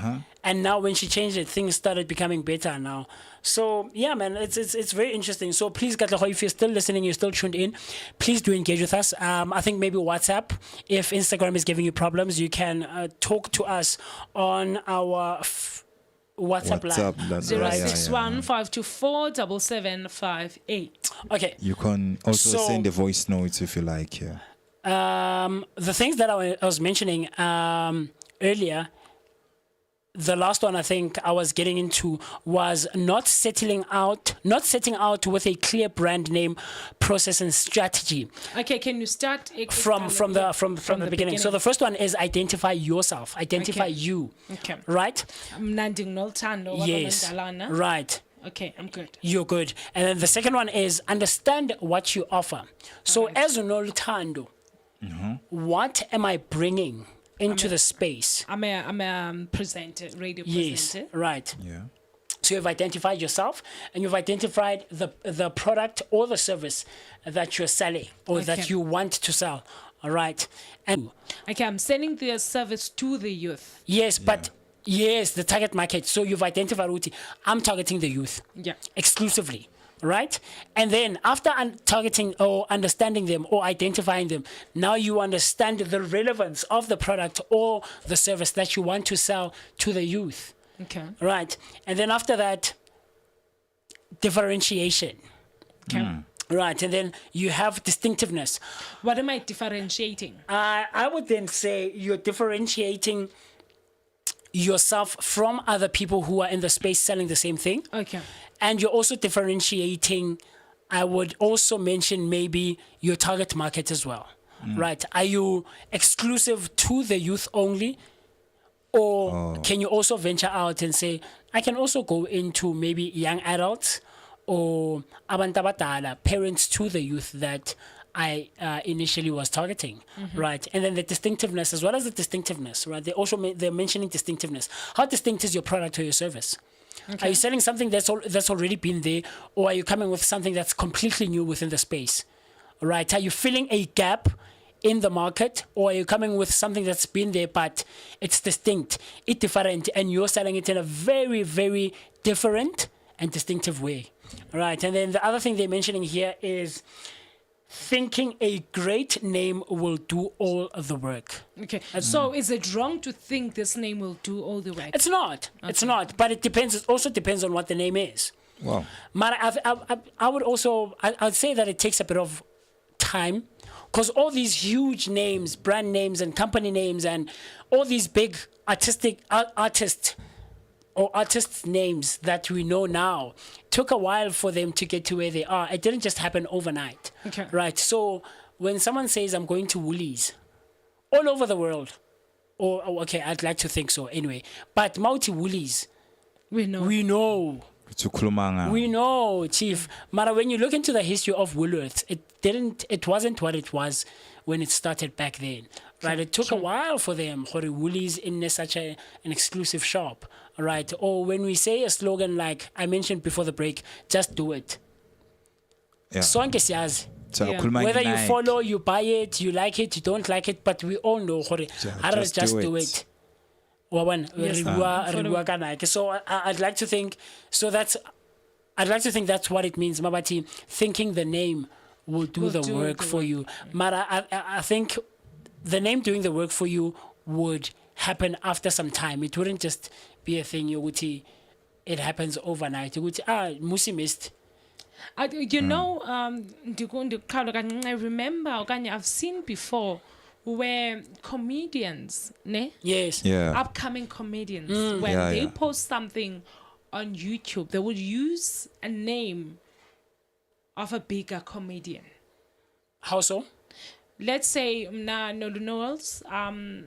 And now when she changed it, things started becoming better now. So yeah, man, it's very interesting. So please, Katleho, if you're still listening, you're still tuned in, please do engage with us. I think maybe WhatsApp. If Instagram is giving you problems, you can talk to us on our WhatsApp line. 061 524 7758. Okay. You can also send a voice note if you like. Yeah. The things that I was mentioning earlier, the last one I think I was getting into was not setting out with a clear brand name, process, and strategy. Okay, can you start from the beginning? So the first one is identify yourself, identify you. Okay. Right? Noluthando Yes. Nondalana. Right. Okay, I'm good. You're good. And then the second one is understand what you offer. So as Noluthando, what am I bringing into the space? I'm a presenter, radio Yes, presenter. right. Yeah. So you've identified yourself and you've identified the product or the service that you're selling or that Okay. you want to sell. All right. And Okay, I'm selling the service to the youth. yes, but yes, the target market. So you've identified Uti. I'm targeting the youth. Yeah. Exclusively. Right? And then after targeting or understanding them or identifying them, now you understand the relevance of the product or the service that you want to sell to the youth. Okay. Right. And then after that, differentiation. Okay. Right. And then you have distinctiveness. What am I differentiating? I would then say you're differentiating yourself from other people who are in the space selling the same thing. Okay. And you're also differentiating, I would also mention maybe your target market as well. Right. Are you exclusive to the youth only? Or can you also venture out and say, I can also go into maybe young adults or abantu abadala, parents to the youth that I initially was targeting, right? And then the distinctiveness, as well as the distinctiveness, right? They're mentioning distinctiveness. How distinct is your product or your service? Okay. Are you selling something that's already been there, or are you coming with something that's completely new within the space, right? Are you filling a gap in the market, or are you coming with something that's been there but it's distinct, it's different, and you're selling it in a very, very different and distinctive way, right? And then the other thing they're mentioning here is thinking a great name will do all of the work. Okay. So is it wrong to think this name will do all the work? It's not. Okay. It's not. But it depends. It also depends on what the name is. Wow. But I would also, I'd say that it takes a bit of time, because all these huge names, brand names and company names and all these big artists names that we know now took a while for them to get to where they are. It didn't just happen overnight. Okay. Right. So when someone says I'm going to Woolies all over the world, okay, I'd like to think so anyway. But multi Woolies, we know, Chief. Mara, when you look into the history of Woolworths, it wasn't what it was when it started back then. Right, it took a while for them, Woolies in such an exclusive shop, right? Or when we say a slogan like I mentioned before the break, just do it. Yeah. Sonke siyazi. Yeah. Whether you follow, you buy it, you like it, you don't like it, but we all know just do it. So I'd like to think that's what it means, Mabati. Thinking the name will do the work for you. Mara, I think the name doing the work for you would happen after some time. It wouldn't just be a thing it happens overnight. You would Mmusi missed. I remember I've seen before where comedians, yes, upcoming comedians, when they post something on YouTube, they would use a name of a bigger comedian. How so? Let's say Noluthando,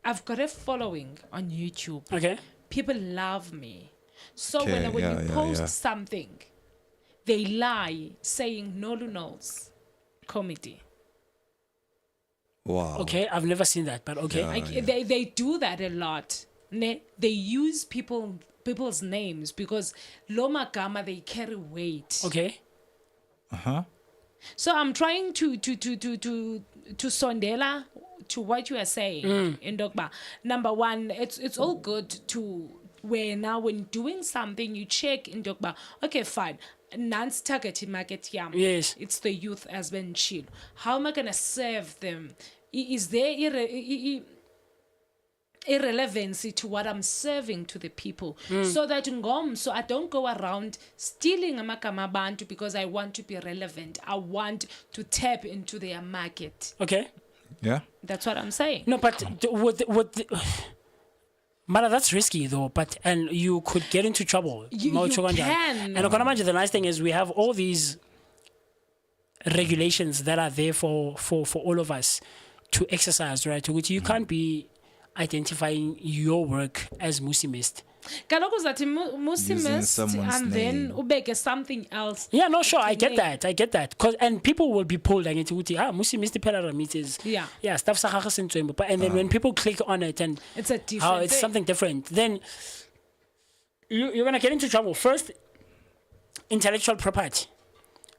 I've got a following on YouTube. Okay. People love me. So when you post something, they lie saying Noluthando comedy. Wow. Okay, I've never seen that, but okay. They do that a lot. They use people's names because Loma Gama, they carry weight. Okay. So I'm trying to sondela to what you are saying in Dogba. Number one, it's all good to where now when doing something you check in Dogba. Okay, fine. Nance target market yam. Yes. It's the youth as been chill. How am I gonna serve them? Is there irrelevancy to what I'm serving to the people, so that so I don't go around stealing amakama bantu because I want to be relevant. I want to tap into their market. Okay. Yeah. That's what I'm saying. No, but would Mara, that's risky though, and you could get into trouble. You can. And Okonamanje, the nice thing is we have all these regulations that are there for all of us to exercise, right? Which you can't be identifying your work as Mmusi missed. Kaloku zathi Mmusi Using missed someone's and then name. ubeke something else. Yeah, no, sure, I get that. And people will be pulled and into Mmusi missed the parameters. Yeah, stuff sa gagwe se ntsweng, but and then when people click on it and It's a different it's thing. something different, then you're gonna get into trouble. First, intellectual property.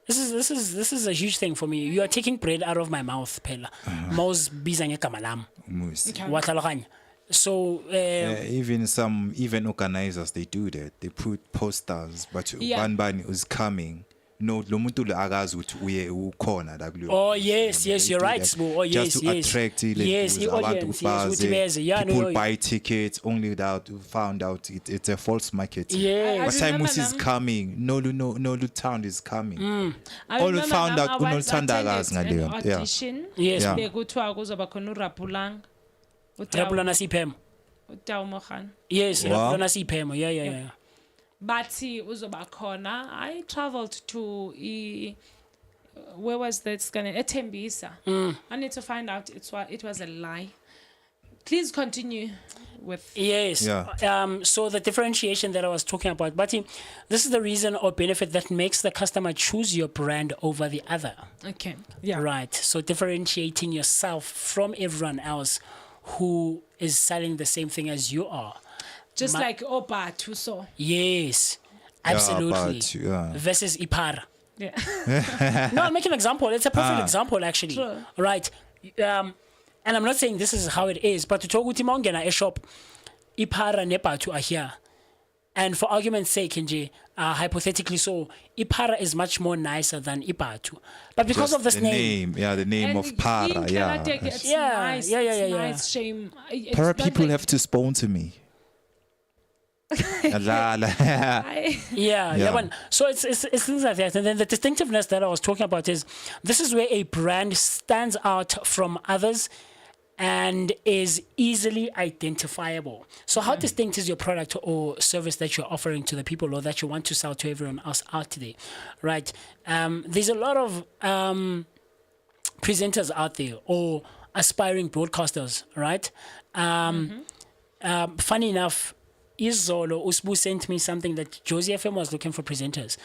This is a huge thing for me. You are taking bread out of my mouth, Pela. Mouse bizang egama lam. Mmusi. Wa tlhaloganya. So Even organizers, they do that. They put posters, but Yeah. Banbani is coming. No, lo muntu lo akazi ukuthi uye ukhona la kuleyo. Oh yes, They you're do right, that Sbu. Oh just yes, to yes. attract Yes, the abantu audience, yes, ukuthi baze. beze. Yeah, People no, buy tickets only without found out it's a false market. Yes. But time remember Mmusi is them. coming. Noluthando is coming. I All remember found now out I was uNoluthando attended akazi an ngaleyo. Yeah. audition. Yes. Yeah. Bekuthiwa kuzoba khona uRapulang. Rapulana siphemo. Utawu Mogan. Yes, Wow. Rapulana siphemo. Yeah. Bathi uzoba khona. I traveled to where was that scanning? Etembisa. I need to find out it was a lie. Please continue with Yes. Yeah. So the differentiation that I was talking about, but this is the reason or benefit that makes the customer choose your brand over the other. Okay. Yeah. Right. So differentiating yourself from everyone else who is selling the same thing as you are. Just like Opa so. Yes. Absolutely. but, yeah. Versus Ipara. Yeah. No, I'll make an example. It's a perfect example, actually. True. Right. And I'm not saying this is how it is, but to talk with a shop, Ipara Nepatu are here. And for argument's sake, Nje, hypothetically so, Ipara is much more nicer than Ipatu. But because Just of this the name, the name And of Para, in yeah. Karateke, it's Yeah, nice. yeah. It's nice. Shame. It's Para not people like- have to sponsor me. La, la. yeah. But, so it's things like that. And then the distinctiveness that I was talking about is this is where a brand stands out from others and is easily identifiable. So how distinct is your product or service that you're offering to the people or that you want to sell to everyone else out today, right? There's a lot of presenters out there or aspiring broadcasters, right? Funny enough, Izolo Usbu sent me something that Josie FM was looking for presenters.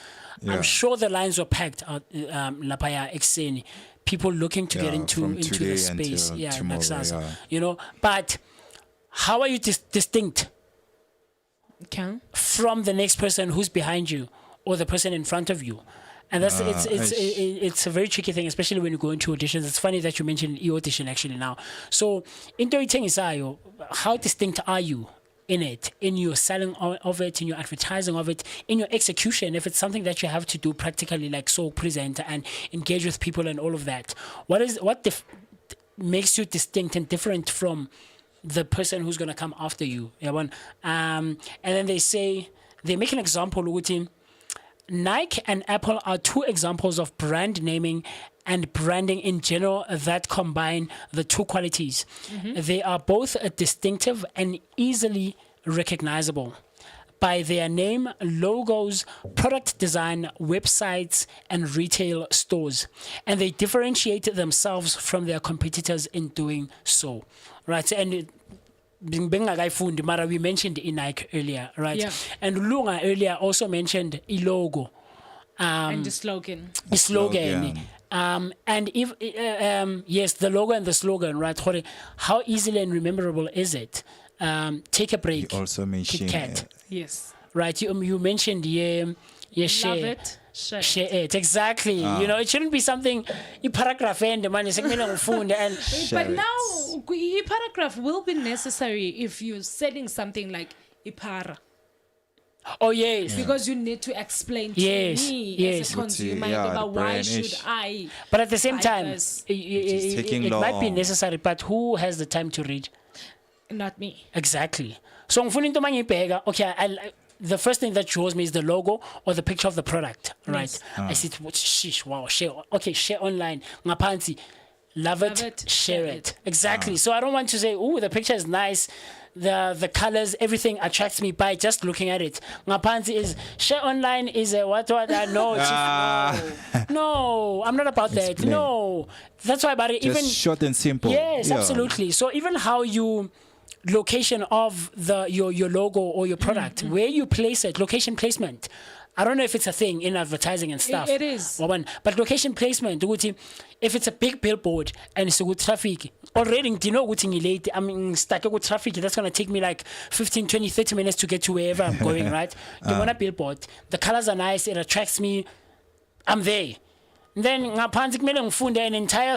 I'm sure the lines were packed out Lapaya Exeni. People looking to get into from the today space. until Yeah, tomorrow, Naxasa. yeah. You know, but how are you distinct Okay. from the next person who's behind you or the person in front of you? And that's it's a very tricky thing, especially when you go into auditions. It's funny that you mentioned e-audition actually now. So into Isayo, how distinct are you in it, in your selling of it, in your advertising of it, in your execution, if it's something that you have to do practically, like so present and engage with people and all of that? What makes you distinct and different from the person who's going to come after you? And then they make an example with him. Nike and Apple are two examples of brand naming and branding in general that combine the two qualities. They are both distinctive and easily recognizable by their name, logos, product design, websites, and retail stores. And they differentiate themselves from their competitors in doing so. Right? And we mentioned Nike earlier, right? Yeah. And Lunga earlier also mentioned logo. And the slogan. Slogan. And if yes, the logo and the slogan, right? How easily and rememberable is it? Take a break. You also mentioned Kit Kat. Yes. Right. You mentioned Love share. it. Share. Share it, exactly. You know, it shouldn't be something you paragraph and the money and But now, a paragraph will be necessary if you're selling something like Ipara. oh yes. Because you need to explain to Yes, me yes. as a consumer Yeah, about the why brand should ish. I. But at the same buy time, this? is taking it might be long. necessary, but who has the time to read? Not me. Exactly. So okay, the first thing that shows me is the logo or the picture of the product, right? I see, sheesh, wow, share. Okay, share online. Ngapansi, love it, share it. Exactly. So I don't want to say, oh, the picture is nice. The colors, everything attracts me by just looking at it. Ngapansi is share online is a what no, I'm not about that. Explain. No, that's why. But Just even short and simple. yes, Yeah. absolutely. So even how you location of your logo or your product, where you place it, location placement. I don't know if it's a thing in advertising and stuff. It is. But location placement, ukuthi, if it's a big billboard and it's a good traffic, already, do you know what late? I'm stuck with traffic. That's going to take me like 15, 20, 30 minutes to get to wherever I'm going, right? You want a billboard. The colors are nice. It attracts me. I'm there. Then ngaphansi kumele ngifunde an entire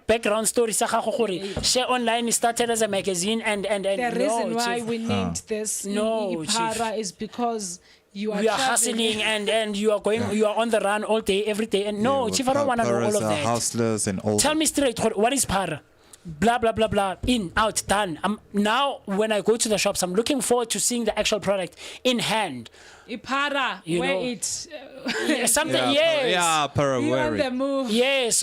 background story sa gago gore share online started as a magazine and The reason why we named this Ipara is because you are hustling and you are going, you are on the run all day, every day. And no, Chief, I don't want to know all of that. Hustlers and all. Tell me straight, what is para? Blah, blah, blah, blah. In, out, done. Now, when I go to the shops, I'm looking forward to seeing the actual product in hand. Ipara, You where know. it's Something, Yeah, yes. yeah, para you on wear the it. move. Yes.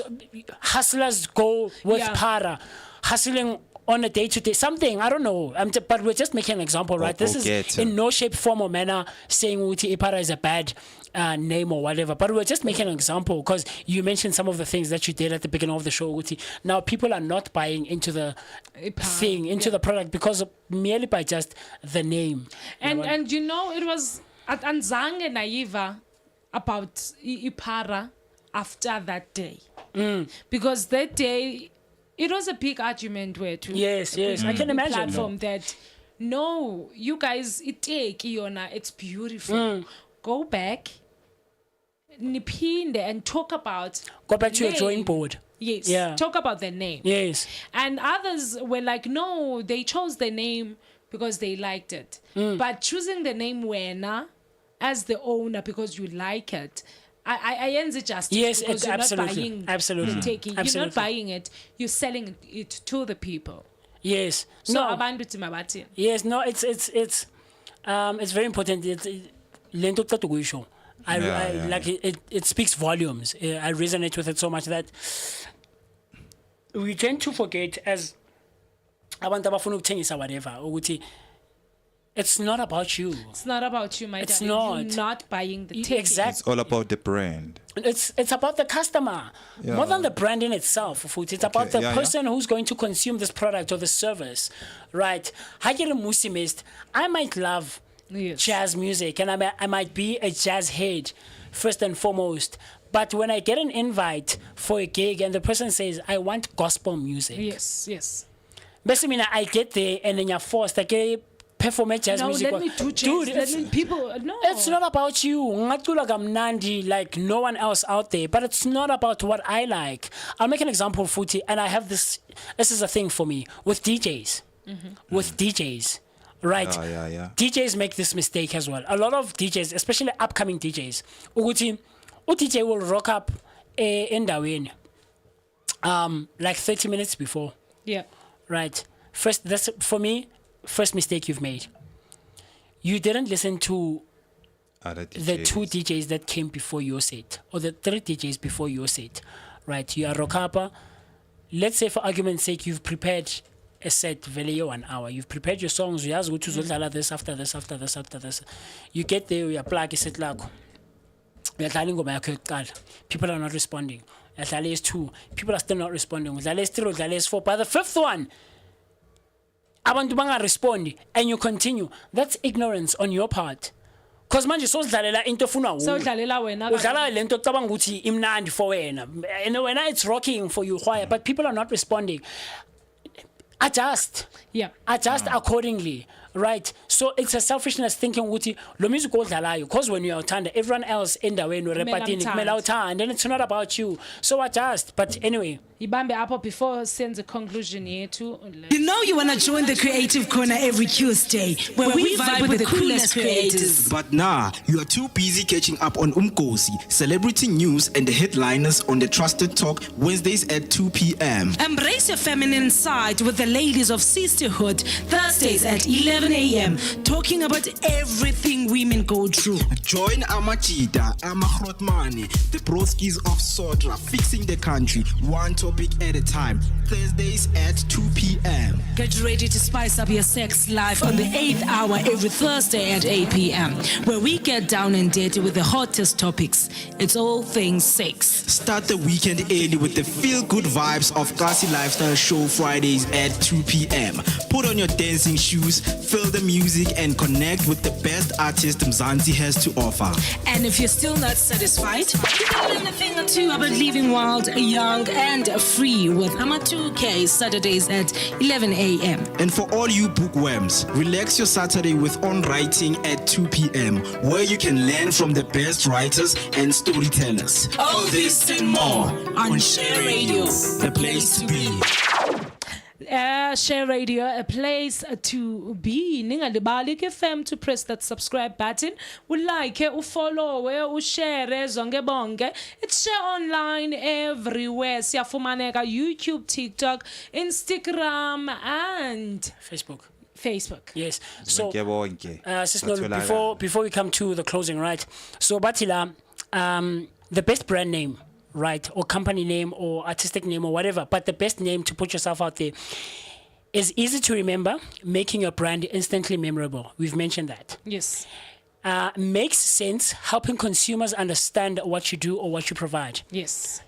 Hustlers go with Yeah. para. Hustling on a day-to-day, something, I don't know. But we're just making an example, right? This is in no shape, form, or manner saying Uti Ipara is a bad name or whatever. But we're just making an example because you mentioned some of the things that you did at the beginning of the show, Uti. Now people are not buying into the thing, into the product because of merely by just the name. And you know, it was at Anzange Naiva about Ipara after that day. Because that day, it was a big argument where to Yes, I can imagine. platform that no, you guys, it's beautiful. Go back, nipinde and talk about Go back to your name. drawing board. Yes. Yeah. Talk about the name. Yes. And others were like, no, they chose the name because they liked it. But choosing the name Wena as the owner because you like it, I ends it just Yes, because you're absolutely. not buying Absolutely. the taking. You're Absolutely. not buying it, you're selling it to the people. Yes. So No. abantu timabathi. Yes, no, it's very important. Lento okuqeda ukuyisho. Like it speaks volumes. I resonate with it so much that we tend to forget as abantu abafuna ukuthengisa whatever ukuthi it's not about you. It's not about you, my It's darling. not. You're not buying the ticket. Exactly. It's all about the brand. It's about the customer more than the brand in itself. Futhi. It's about the person who's going to consume this product or this service, right? I might love jazz music and I might be a jazz head first and foremost. But when I get an invite for a gig and the person says, I want gospel music. Yes. Basically, I get there and then you're forced. Like, perform jazz No, music. let me do jazz. Let me people. No. It's not about you. Ngacula kamnandi like no one else out there. But it's not about what I like. I'll make an example, Futi, and I have this. This is a thing for me with DJs. With DJs, right? Yeah. DJs make this mistake as well. A lot of DJs, especially upcoming DJs, ukuthi DJ will rock up endaweni like 30 minutes before. Yeah. Right. First, that's for me. First mistake you've made. You didn't listen to the 2 DJs that came before your set, or the 3 DJs before your set, right? You are rockapa. Let's say, for argument's sake, you've prepared a set, value 1 hour. You've prepared your songs. You ask to this after this, after this, after this. You get there, you plug a set lakho. People are not responding. 2. People are still not responding. 3, 4. By the 5th one, abantu banga respond and you continue. That's ignorance on your part. Cause manje sozidlalela into ofuna wena. Sodlalela wena. Udlala lento ocabanga ukuthi imnandi for wena. And when it's rocking for you, why? But people are not responding. Adjust. Yeah. Adjust accordingly. Right? So it's a selfishness thinking ukuthi lo music odlalayo cause when you are uthanda everyone else endaweni repatini kumele uthanda and then it's not about you. So adjust. But anyway, Ibambe apho before sends a conclusion yethu. You know you want to join the Creative Corner every Tuesday, where we vibe with the coolest creators. But nah, you are too busy catching up on Cosy, celebrity news and the headliners on the Trusted Talk Wednesdays at 2 p.m. Embrace your feminine side with the ladies of sisterhood, Thursdays at 11 11 a.m. talking about everything women go through. Join Amachita, Amahrotmani, the broskies of Sotra, fixing the country, one topic at a time. Thursdays at 2 p.m. Get ready to spice up your sex life on the 8th hour every Thursday at 8 p.m. where we get down and dirty with the hottest topics. It's all things sex. Start the weekend early with the feel-good vibes of Cosy Lifestyle Show Fridays at 2 p.m. Put on your dancing shoes, feel the music, and connect with the best artist Mzansi has to offer. And if you're still not satisfied, you can learn a thing or two about living wild, young, and free with Ama 2K Saturdays at 11 a.m. And for all you bookworms, relax your Saturday with On Writing at 2 p.m. where you can learn from the best writers and storytellers. All this and more on Share Radio, the place to be. Share Radio, a place to be. Ningalibali FM to press that subscribe button. Like, follow, share, zonke bonke. It's Share Online everywhere. Siyafumaneka YouTube, TikTok, Instagram, and Facebook. Yes. So, before we come to the closing, right? So, Batila, the best brand name, right, or company name or artistic name or whatever, but the best name to put yourself out there is easy to remember, making your brand instantly memorable. We've mentioned that. Yes. Makes sense, helping consumers understand what you do or what you provide. Yes.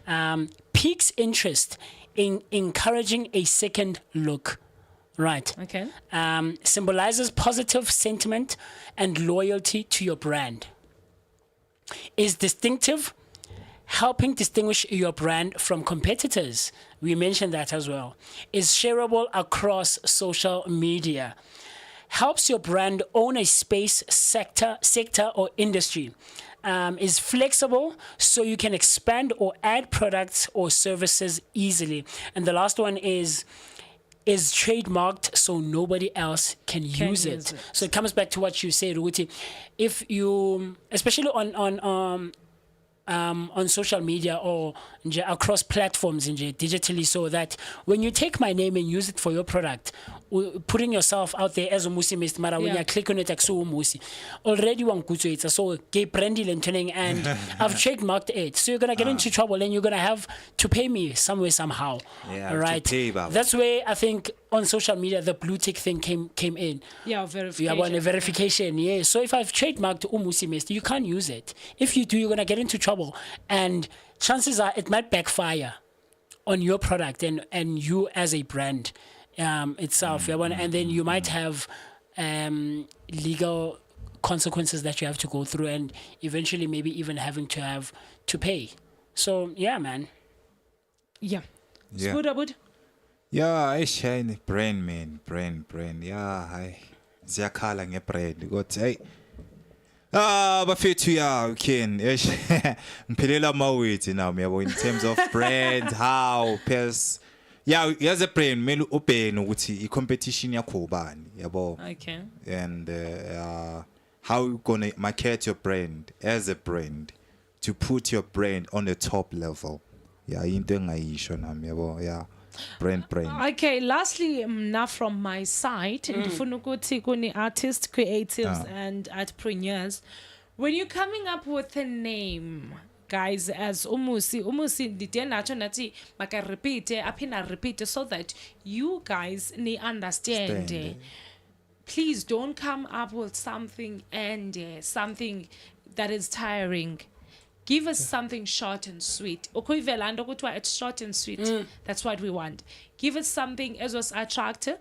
Piques interest in encouraging a second look. Right. Okay. Symbolizes positive sentiment and loyalty to your brand. Is distinctive, helping distinguish your brand from competitors. We mentioned that as well. Is shareable across social media. Helps your brand own a space, sector or industry. Is flexible so you can expand or add products or services easily. And the last one is trademarked so nobody else can use it. So it comes back to what you said, Ruti. If you, especially on social media or across platforms digitally, so that when you take my name and use it for your product, putting yourself out there as Mmusi Mist Mara, when you click on it, Mmusi, already one good to it. So get branded and turning, and I've trademarked it. So you're gonna get into trouble, and you're gonna have to pay me somewhere somehow. Yeah, right. That's where I think on social media the blue tick thing came in. Yeah, verification. Yeah, well, verification. Yeah. So if I've trademarked Mmusi Mist, you can't use it. If you do, you're gonna get into trouble, and chances are it might backfire on your product and you as a brand itself. And then you might have legal consequences that you have to go through, and eventually maybe even having to pay. So yeah, man. Yeah. Yeah. Wood. Yeah, I shine brain, man. Brain. Yeah, I ziyakhala ngebrain. Got hey. Bafethu ya Ken. Ngiphelela mawethu now yabo in terms of brand, how pers. Yeah, as a brand mele ubhene ukuthi i-competition yakho ubani, yabo. Okay. And how you gonna market your brand as a brand to put your brand on the top level. Yeah, into engayisho nami yabo. Yeah. Brand. Okay, lastly, now from my side, ndifuna ukuthi kuni artists, creatives, and entrepreneurs, when you're coming up with a name, guys, as Mmusi ndide nacho nathi maka repeat so that you guys understand. Please don't come up with something something that is tiring. Give us something short and sweet. It's short and sweet. That's what we want. Give us something as was attractive.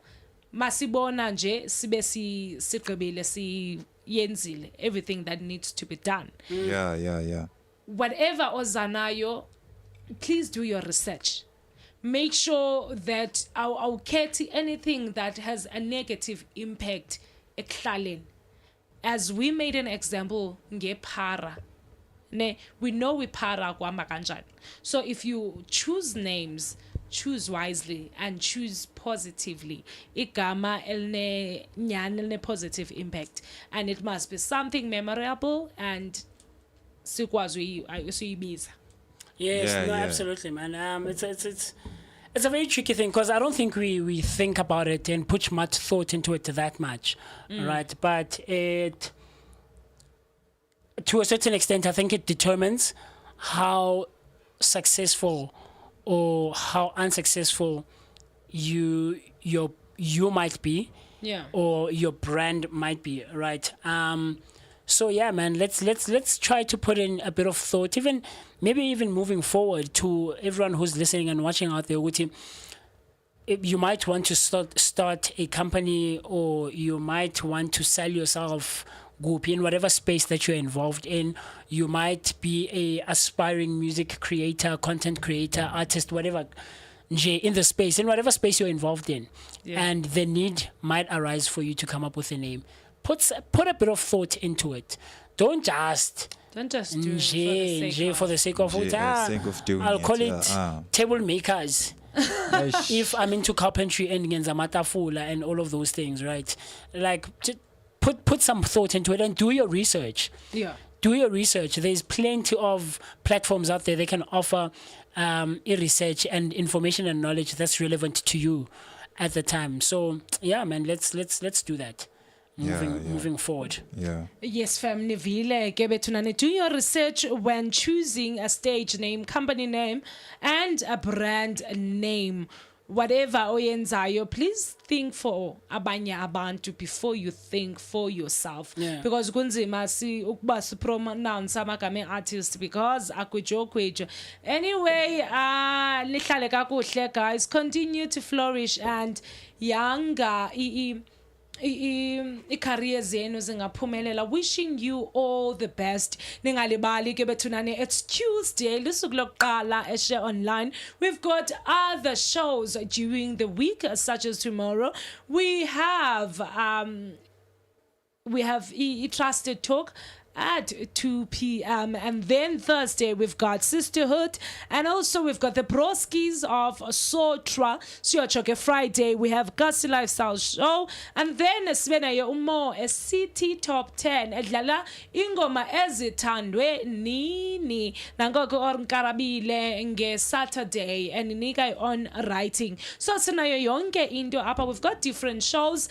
Masibona nje sibe sigqibile si yenzile everything that needs to be done. Yeah. Whatever ozanayo, please do your research. Make sure that our anything that has a negative impact eklaleni. As we made an example ngepara. We know we para kwama kanjani. So if you choose names, choose wisely and choose positively. Igama elne positive impact, and it must be something memorable and sikwazi uyibiza. Yes, absolutely, man. It's It's a very tricky thing because I don't think we think about it and put much thought into it that much, right? But it, to a certain extent, I think it determines how successful or how unsuccessful you might be, or your brand might be, right? So yeah, man, let's try to put in a bit of thought, maybe even moving forward, to everyone who's listening and watching out there. With you might want to start a company, or you might want to sell yourself in whatever space that you're involved in. You might be a aspiring music creator, content creator, artist, whatever, in the space, in whatever space you're involved in, and the need might arise for you to come up with a name. Put a bit of thought into it. Don't just do it for the sake of sake of doing I'll it, call it table makers. If I'm into carpentry and matafula and all of those things, right? Like, just put some thought into it and do your research. Do your research. There's plenty of platforms out there that can offer research and information and knowledge that's relevant to you at the time. So yeah, man, let's do that. Moving forward. Yes, fam, Nivile, Gebetunane. Do your research when choosing a stage name, company name, and a brand name. Whatever oyenzayo, please think for abanye abantu before you think for yourself. Because kunzima si ukuba pronounce amagama artist, because akujokwejo. Anyway, nihlale kakuhle, guys. Continue to flourish and younger i-career zenu zingaphumelela. Wishing you all the best. Ningalibali ke bethunane, it's Tuesday, lusuku lokuqala eShare Online. We've got other shows during the week, such as tomorrow we have Trusted Talk at 2 p.m. and then Thursday we've got Sisterhood, and also we've got the Broskis of Sotra. Siochoke Friday we have Cosy Lifestyle Show, and then Svenayo Umo a City Top 10 edlala ingoma ezithandwe nini nangoko ornkarabile nge Saturday and nika on writing. So sinayo yonke into apa. We've got different shows.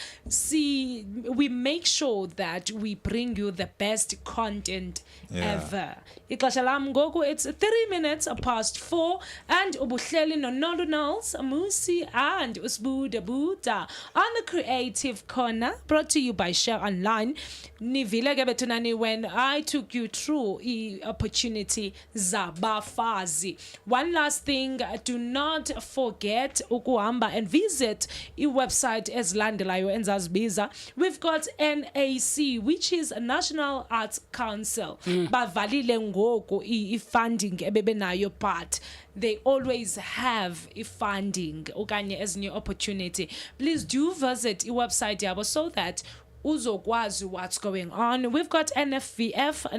We make sure that we bring you the best content ever. Ixesha lam ngoku, it's 3 minutes past 4, and ubuhleli noNoluthando, Mmusi and Sibusiso on the Creative Corner, brought to you by Share Online. Nivile ke bethunani, when I took you through opportunity zabafazi. One last thing, do not forget ukuhamba and visit website ezilandelayo enzazibiza. We've got NAC, which is National Arts Council. Bavalile ngoku funding ebebenayo, but they always have funding okanye ezinye opportunity. Please do visit the website yabo so that uzokwazi what's going on. We've got NFVF,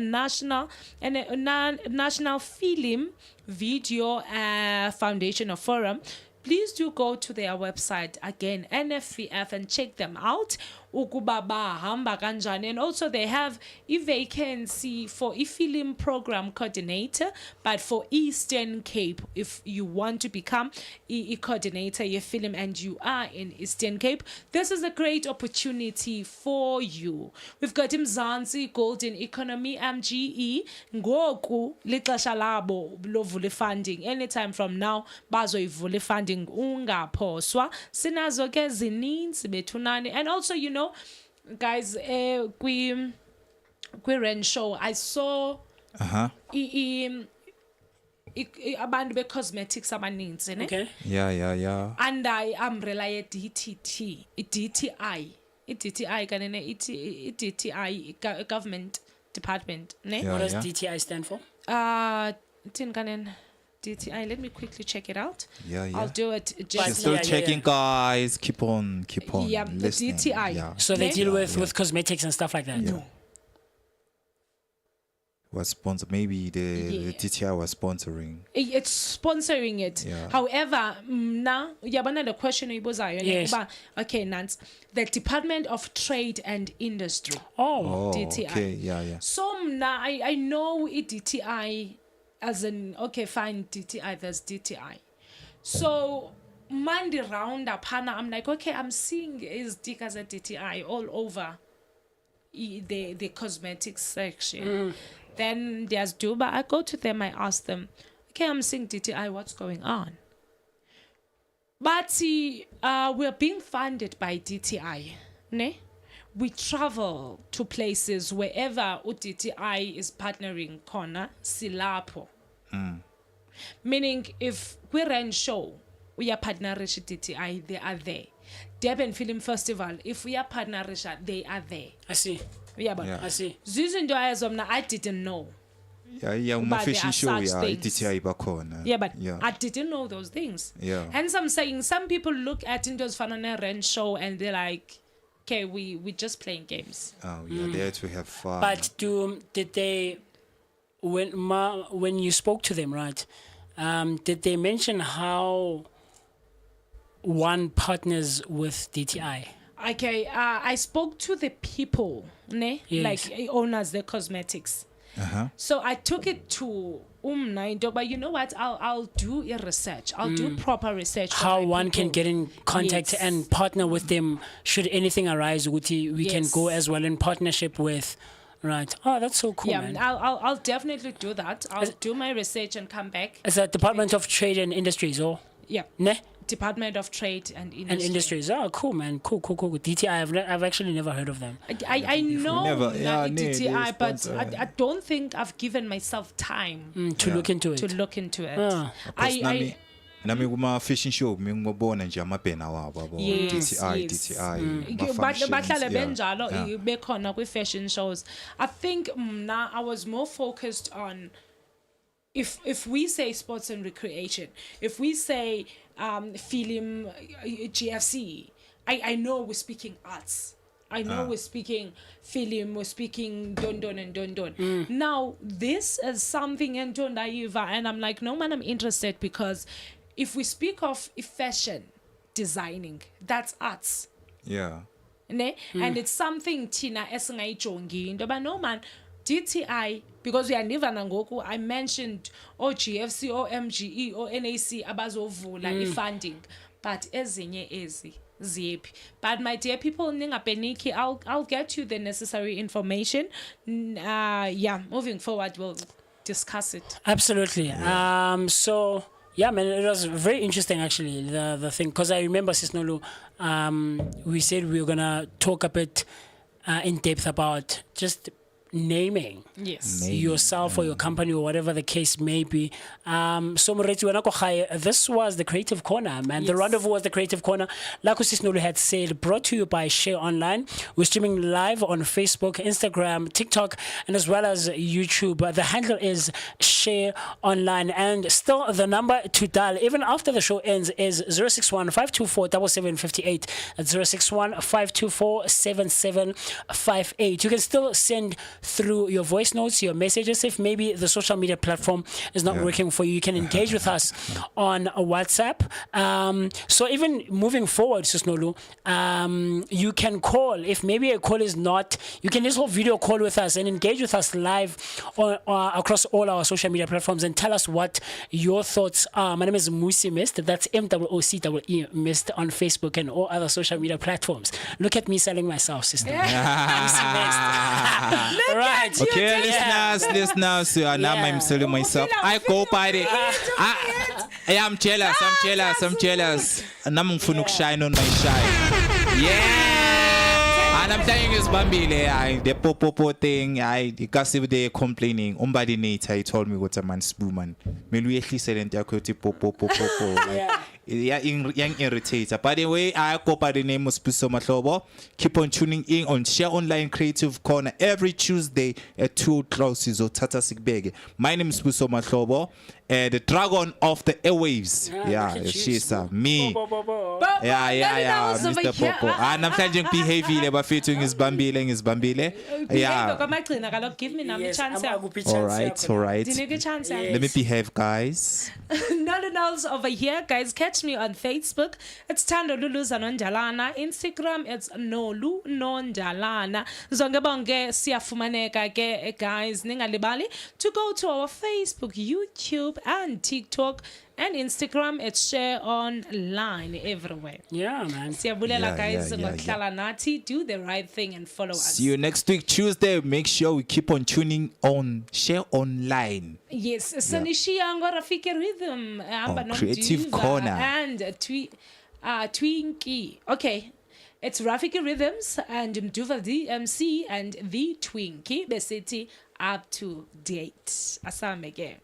National Film Video Foundation or Forum. Please do go to their website again, NFVF, and check them out. Ukubaba hamba kanjani. And also they have a vacancy for a film program coordinator, but for Eastern Cape. If you want to become a coordinator, your film, and you are in Eastern Cape, this is a great opportunity for you. We've got Mzansi Golden Economy, MGE. Ngoku lixesha labo lovule funding. Anytime from now, bazoivule funding ungaphoswa. Sinazo ke zininzi bethunani. And also, you know, guys, kwi Ren show I saw abantu be cosmetics abaninzi, ne? Okay. Yeah. And I umbrella ye DTI kanene DTI government department, ne? What does DTI stand for? Tin kanen DTI. Let me quickly check it out. Yeah. I'll do it. She's still checking, guys. Keep on. Yeah, the listening. DTI. Yeah. So they deal with cosmetics and stuff like that. Yeah. Was sponsor? Maybe the DTI was sponsoring. It's sponsoring it. Yeah. However, now yabana the question ibuzayo. Yes. Okay, Nance. The Department of Trade and Industry. Oh, DTI. Okay. Yeah. So now I know it DTI as in, okay, fine, DTI, there's DTI. So Monday round up, Hannah, I'm like, okay, I'm seeing his dick as a DTI all over the cosmetics section. Then there's Duba. I go to them, I ask them, okay, I'm seeing DTI, what's going on? But we're being funded by DTI, ne? We travel to places wherever DTI is partnering corner, silapo. Meaning, if we run show, we are partnerish DTI, they are there. Durban Film Festival, if we are partnerish, they are there. I see. Yeah, but I see. I didn't know. Yeah, But there fashion are show, such yeah, things. DTI bakhona. Yeah, but I didn't know those things. Yeah. Hence, I'm saying some people look at Indo's Fanana Ren show and they're like, okay, we just playing games. Oh, yeah, there to have fun. But did they, when you spoke to them, right? Did they mention how one partners with DTI? Okay, I spoke to the people, ne? Yes. Like owners, the cosmetics. So I took it to but you know what? I'll do a research. I'll do proper research. for How my one can people. get in contact Yes. and partner with them should anything arise. We can Yes. go as well in partnership with, right? Oh, that's so cool, Yeah, man. I'll definitely do that. I'll do my research and come back. Is that Department of Trade and Industries, or Yeah. ne? Department of Trade and Industry. And Industries. Oh, cool, man. Cool. DTI. I've actually never heard of them. I know never- yeah, like nee, DTI, they but sponsor. I don't think I've given myself time To look into it. to look into it. Ah. nami kuma fashion show ngibona nje amabhena wabo yabo. Yes, DTI yes. yeah. Bahlale benjalo bekhona kwi-fashion shows. I think now I was more focused on if we say sports and recreation, if we say film, GFC, I know we're speaking arts. I know we're speaking film, we're speaking Dondon and Dondon. Now, this is something in Dondaiva, and I'm like, no man, I'm interested because if we speak of fashion designing, that's arts. Yeah. Ne? And it's something Tina esingayijongi into but no man DTI because we are never nangoku I mentioned or GFC or MGE or NAC abazovula funding but ezinye ezi ziphi. But my dear people, ningapeniki, I'll get you the necessary information. Yeah, moving forward we'll discuss it. Absolutely. So yeah, man, it was very interesting actually, the thing, because I remember Sis Nolu, we said we were gonna talk a bit in depth about just naming Yes. yourself or your company or whatever the case may be. So Moretsi, wena ko gae, this was the Creative Corner, man. The Yes. rendezvous was the Creative Corner. Like Sis Nolu had said, brought to you by Share Online. We're streaming live on Facebook, Instagram, TikTok, and as well as YouTube. The handle is Share Online. And still the number to dial, even after the show ends, is 061-524-7758. That's 061-524-7758. You can still send through your voice notes, your messages. If maybe the social media platform is not working for you, you can engage with us on WhatsApp. So even moving forward, Susnolu, you can call. If maybe a call is not, you can just video call with us and engage with us live across all our social media platforms and tell us what your thoughts are. My name is Mmusi Mist. That's MOOCEE Mist on Facebook and all other social media platforms. Look at me selling myself, sister. Mmusi Mist. Right. Okay, listeners, now I'm selling myself. I go by it. I'm jealous. And I'm going to shine on my shine. Yeah. And I'm telling you, Bambile, the popo thing, because if they're complaining, umbadi Nate, he told me what a man's woman. Maybe actually said and popo. Yeah, young irritator. By the way, I go by the name of Sibusiso Mahlobo. Keep on tuning in on Share Online Creative Corner every Tuesday at 2 o'clock. My name is Sibusiso Mahlobo, the dragon of the airwaves. Yeah, she's me. Yeah, Mr. Popo. And I'm trying to behave about featuring his Bambile. Yeah. Give me a chance. All right. Let me behave, guys. Nolunals over here, guys. Catch me on Facebook. It's Noluthando Nondalana. Instagram, it's Nolu Nondalana. Zongebonge siyafumaneka ke guys. Ningalibali to go to our Facebook, YouTube, and TikTok and Instagram. It's Share Online everywhere. Yeah, man. Siyabulela guys, yeah. ngokuhlala nathi. Do the right thing and follow us. See you next week, Tuesday. Make sure we keep on tuning on Share Online. Yes, Sanishiya Rafiki Rhythm, Amber Creative Nondiva, Corner. and Twinkie. Okay, it's Rafiki Rhythms and Mduva DMC and the Twinkie. The city up to date. Asamege.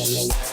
Yeah.